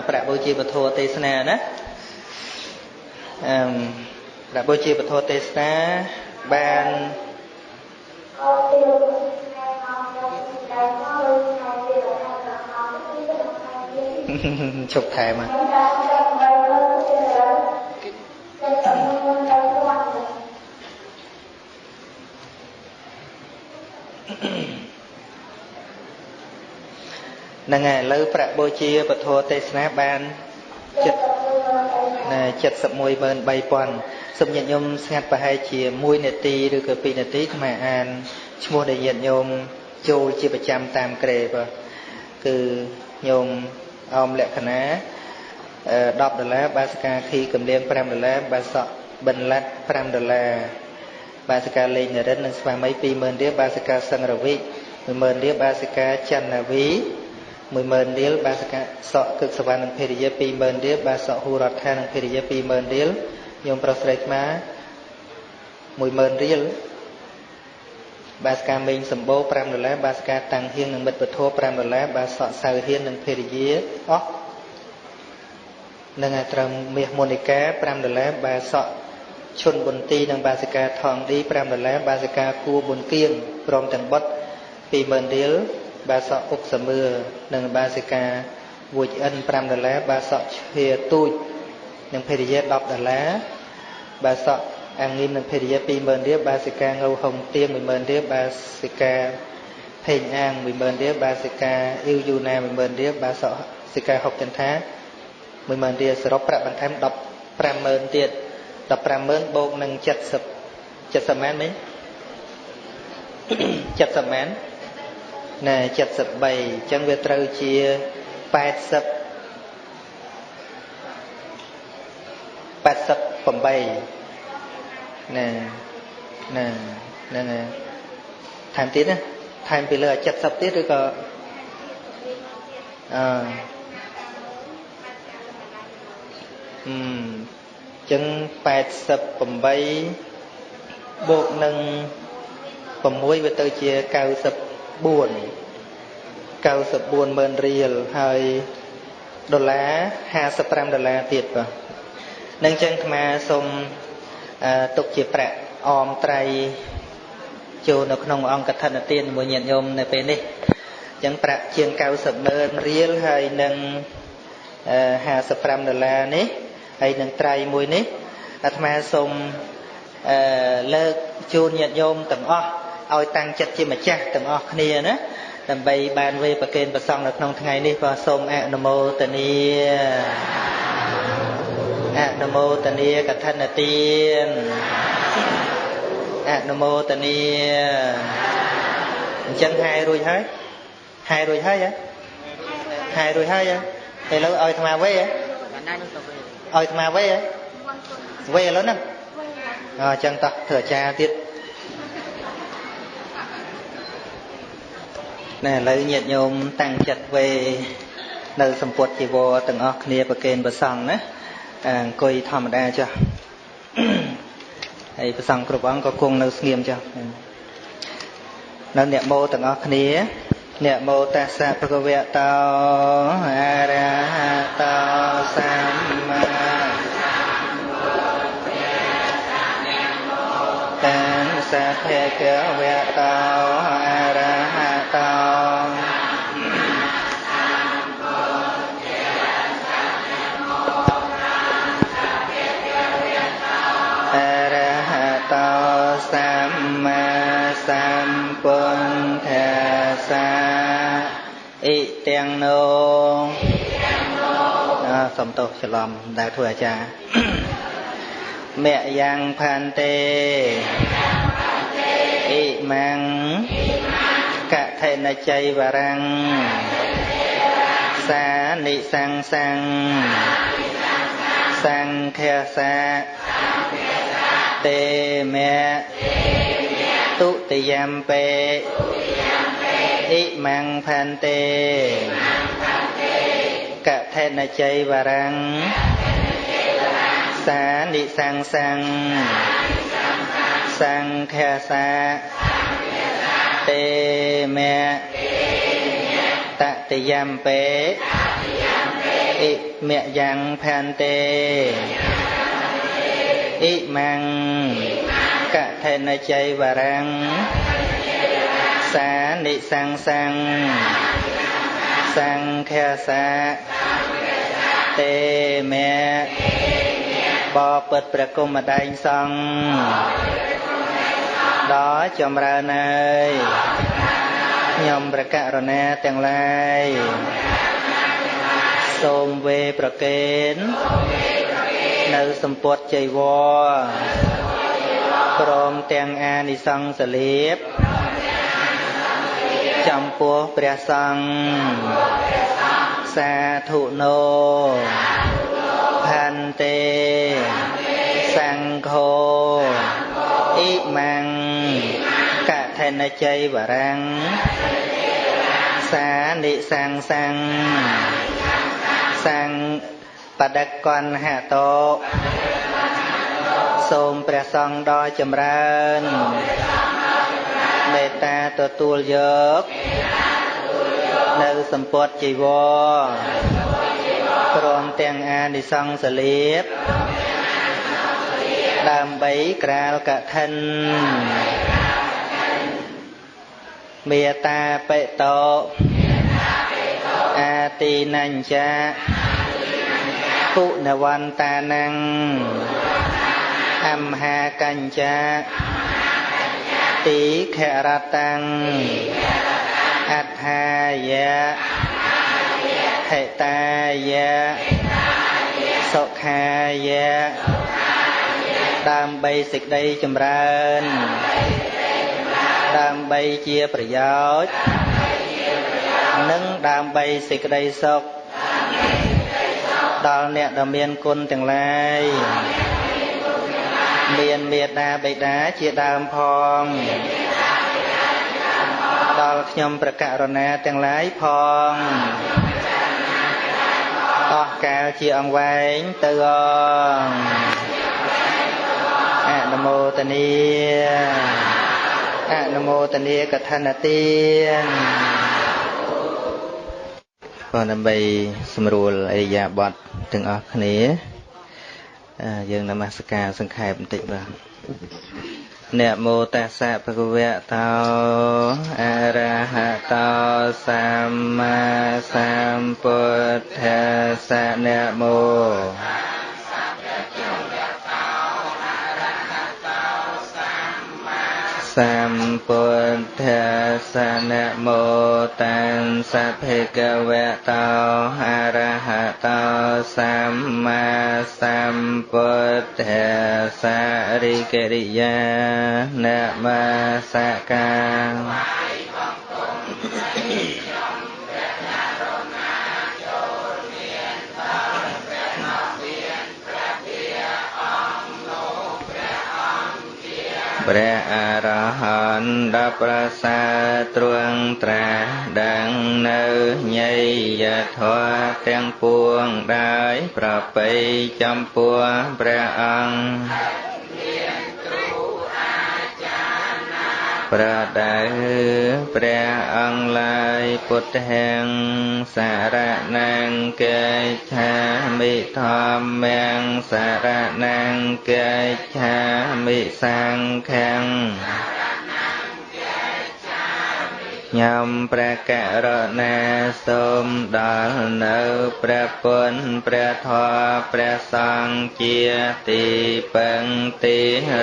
bạc bố chi bạc thua tê sna đó bạc bố chi bạc thua tê sna ban chụp thẻ mà nâng lưu bạc bố chi bạc thua tê sna ban chật sập mùi bên bay quần sập nhận nhôm ngặt và hai chia mùi nệ ti rồi cái pi nệ ti mà an mua để nhận nhôm châu chia 100 tam kề và cứ nhôm om lẹ khả ná $10 basika khi cầm liêng $5 ba sọ bình lát $5 basika lên nhà đất nâng spa mấy pi mơn điếc basika sang rau vị 10,000 điếc basika chăn là ví 10,000 điếc basika sọ cực sờ van nâng phê địa 2,000 điếc ba sọ hu rọt tha nâng phê địa 2,000 điếc nhôm prostate má 10,000 điếc basika mình sầm bố $5 basika tăng hiên nâng mật bật thô $5 ba sọ sờ hiên nâng phê địa nâng trầm miệt Monica $5 ba sọ chôn bồn ti nâng basika thòng đi $5 basika cua bồn kiêng prom tầng bot 2,000 điếc ba sọ úc sờ mưa nâng basika vui ân $5 ba sọ hìa tui nâng phê địa $10 ba sọ ăn nghiêm nâng phê địa 2,000 điếc basika ngâu hồng tiên 10,000 điếc basika hình an 10,000 điếc basika yêu du na 10,000 điếc ba sọ basika học chân thá 10,000 điếc sờ rop bạc bằng thêm 15,000 tiệt 15,000 bột nâng 70 mén mấy 70 mén nè 73 chân về trâu chia 87 nè tham tiết á tham bị lừa 70 tiết rồi có chân 87 bột nâng 6 về tới chia 94,000 riel hơi $55 tiệt vào nâng chân mà xông tục chia bạc om trai chô nó không ông cắt thân tiên mùi nhận nhôm này bên đi chân bạc chiên $90,000 riel hơi nâng $55 ní hay nâng trai mùi ní mà xông lơ chôn nhận nhôm tầng ôi tăng chất chi mà chắc tầng kia nữa tầm bay ban về và kênh và xong được nông ngày đi và xông Namo Tania cả thân là tiên Namo Tania chân hai rồi hết á thì lâu ôi thằng với á ôi thằng với á về lớn nè chân ta thừa cha tiết nè lấy nhiệt nhôm tăng chặt về nơi sầm pột chỉ vô từng óc nia và kênh và xong nữa coi thầm đa cho hay và xong cục bóng có cung nơi nghiêm cho nó niệm mô từng óc nia niệm mô tassa bhagavata arahato samma tassa bhagavata arahato Samma Sambuddhassa Ị Tiang Nô Xong tốt cho lòng đại thừa cha Mẹ Giang Phan Tê Ị Mang Cả Thệ Na Chay Và Răng Sa Nị Sang Sang Sang Khe Sa Tê Mẹ Tu Tì Yam Pê Ị Mang Phan Tê Cả Thê Na Chay Và Răng Sa Nị Sang Sang sang khe sa tê mẹ tạ tì yam pê ị mẹ yang phan tê ị mang cả thên na chay và răng xá nị sang sang sang khe sa tê mẹ bò bật bạc cung mà đánh xong đó chồng ra này nhom bạc cả rồi nè tiếng lai xôm về bạc kén nơi sầm bột chạy vò prom tiếng an đi xong xử lý trong pua bạc xong sa thụ nô phan tê sang khô ý mang cả thên na chay và răng xá nị sang sang sang bà đặc con hạ tố xôm bạc xong đo chầm rân mê ta tổ tuôn dớp nơi sầm bột chỉ vô prom tiếng an đi xong xử lý đam bấy kral cả thân mê ta bệ tổ a ti nanh cha phụ nà văn ta năng âm ha canh cha tí khẽ ra tăng át ha ya hệ ta ya sọ ha ya đam bay xịt đây chùm ra đam bay chiaប្រយោជន៍និងដើម្បីសេចក្តីសុខដល់អ្នកដែលមានគុណទាំងឡាយមានមេត្តាបិតាជាដើមផងដល់ខ្ញុំព្រះករុណាទាំងឡាយផងអស់កាលជាអង្វែងទៅអនុមោទនាអនុមោទនាកថានទានក៏ដើម្បីសម្រួលអរិយាបថទាំងអស់គ្នាយើងនមស្ការសង្ខេបបន្តិចបាទนะโมตัสสะภะคะวะโตอะระหะโตสัมมาสัมพุทธัสสะนะโมสัมพุทธัสสะนะโมตัสสะภะคะวะโตอะระหะโตสัมมาสัมพุทธัสสะริกริยานะมาสการព្រះអរហន្តដល់ប្រសើរទ្រង់ត្រាស់ដឹងនៅញយយធម៌ទាំងពួងដោយប្រពៃចំពោះព្រះអង្គប្រដៅព្រះអង្គឡាយពុទ្ធហេងសារណង្កេឆាមិធម្មងសារណង្កេឆាមិសង្ឃំញោមព្រះករុណាសូមដល់នៅព្រះពុទ្ធព្រះធម៌ព្រះសង្ឃជាទីពឹងទី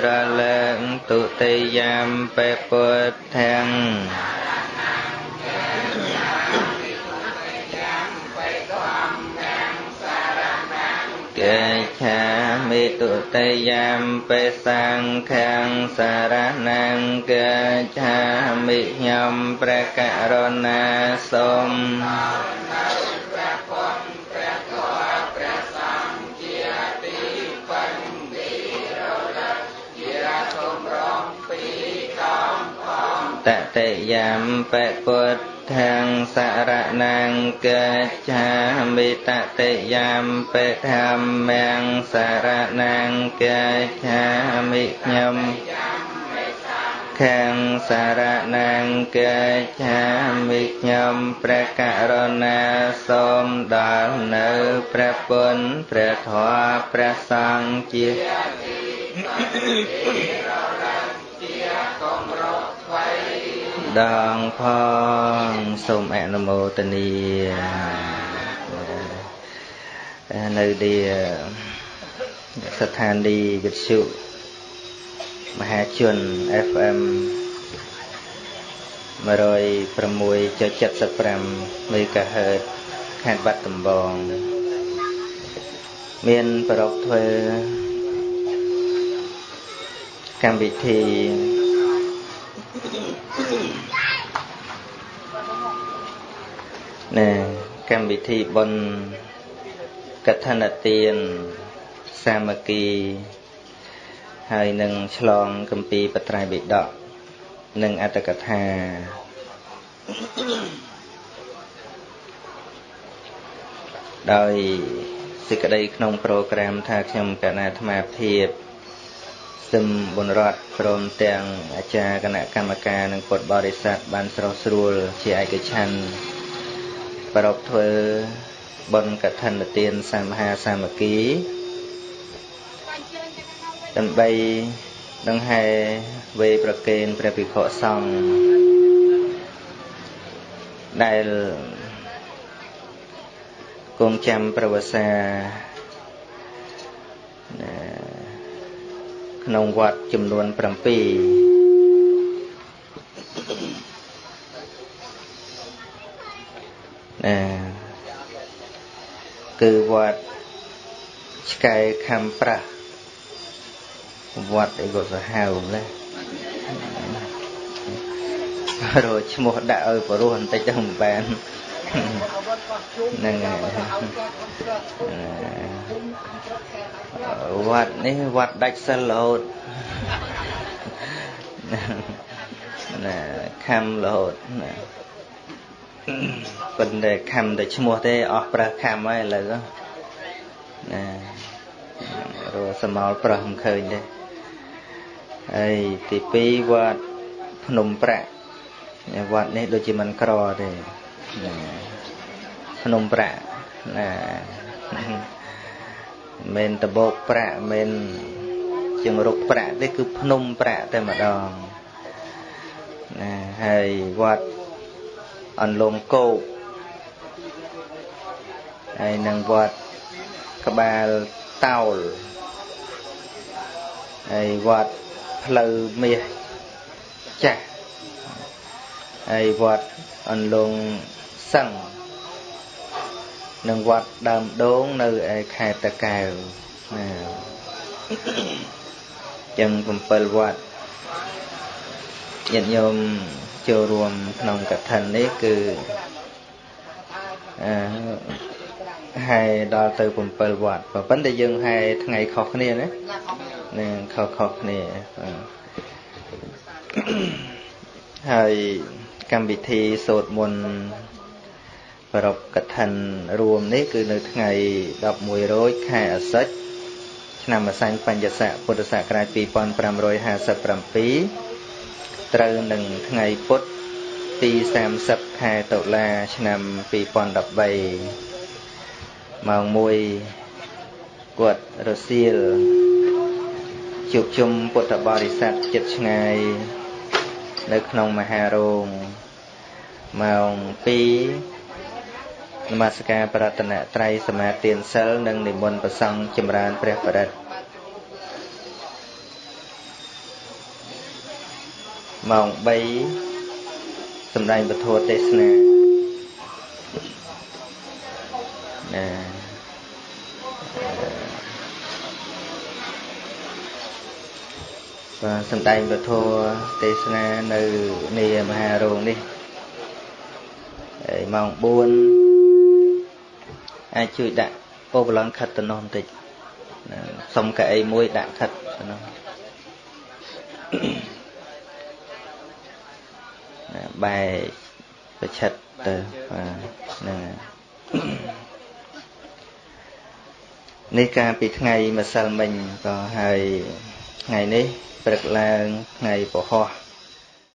រលឹកទុតិយមព្រះពុទ្ធទាំង Kê cha mi tu tê yam pe sang khang sa ra năng kê cha mi nhâm pre ca ro na som tạ tệ yam pe put thang sa ra năng kê cha mi tạ tệ yam pe tham mang sa ra năng kê cha mi nhâm ខាងសារណាងកាចាមិខ្ញុំព្រះករុណាសូមដល់នៅព្រះពុទ្ធព្រះធម៌ព្រះសង្ឃជាដងផងសូមអនុមោទនានៅទីស្ថានីយ៍វិទ្យុមហាជន FM 106.75 MHz ខេត្តបាត់ដំបង មានប្រពធ្វើកម្មវិធីកម្មវិធីបុណ្យកឋិនទានសាមគ្គីហើយនឹងឆ្លងគម្ពីរបត្រៃបិដកនិងអត្តកថាដោយសេចក្តីក្នុងប្រូក្រាមថាខ្ញុំកណាអាត្មាភាពសឹមបុណរដ្ឋព្រមទាំងអាចារ្យគណៈកម្មការនិងពុទ្ធបរិស័ទបានស្រស់ស្រួលជាឯកច្ឆន្ទប្រពធ្វើបុណ្យកឋិនទានសាមហាសាមគ្គីដើម្បីដង្ហែវេប្រគេនព្រះភិក្ខុសង្ឃដែលគង់ចាំប្រវត្តិសាក្នុងវត្តចំនួន7គឺវត្តឆ្កែខំប្រាស់វត្តអីក៏សាហាវណារកឈ្មោះដាក់ឲ្យព្រោះបន្តិចទៅមិនបានហ្នឹងហើយវត្តនេះវត្តដាច់សិលរហូតណាខំរហូតណាប៉ុន្តែខំតែឈ្មោះទេអស់ប្រើខំហើយឥឡូវណារកសមោលប្រើមិនឃើញទេហើយទី2វត្តភ្នំប្រាក់វត្តនេះដូចជាមិនក្រទេភ្នំប្រាក់ណាមិនតបោកប្រាក់មិនជាងរុកប្រាក់ទេគឺភ្នំប្រាក់តែម្ដងណាហើយវត្តអន្លង់គោកហើយនឹងវត្តក្បាលតោលហើយវត្តផ្លូវមាសចាស់ហើយវត្តអន្លង់សឹងនិងវត្តដើមដូងនៅឯខេត្តតាកែវណាចឹង7វត្តញាតិញោមចូលរួមក្នុងកឋិននេះគឺហែដល់ទៅ7វត្តប៉ុន្តែយើងហែថ្ងៃខុសគ្នាណានឹងខុសគ្នាហើយកម្មវិធីសូត្រមន្តប្រពកឋិនរួមនេះគឺនៅថ្ងៃ11រោចខែអស្សុចឆ្នាំអសាញ់បញ្ញស័កពុទ្ធសករាជ2557ត្រូវនឹងថ្ងៃពុទ្ធទី30ខែតុលាឆ្នាំ2013ម៉ោង1គាត់រសៀលជួបជុំពុទ្ធបរិស័ទជិតឆ្ងាយនៅក្នុងមហារោងម៉ោង2នមស្ការប្រតនត្រ័យសមាទានសិលនិងនិមន្តព្រះសង្ឃចម្រើនព្រះបរិត្តម៉ោង3សម្ដែងពធទេសនាបាទសម្ដែងពធទេសនានៅនាមហារោងនេះហើយម៉ោង4អាចជួយដាក់ពោបឡនខិតទៅនោះបន្តិចសុំកៅអីមួយដាក់ខិតទៅនោះបែរប្រឆិតទៅហ្នឹងនេះកាលពីថ្ងៃម្សិលមិញក៏ហើយថ្ងៃនេះព្រឹកឡើងថ្ងៃពហុ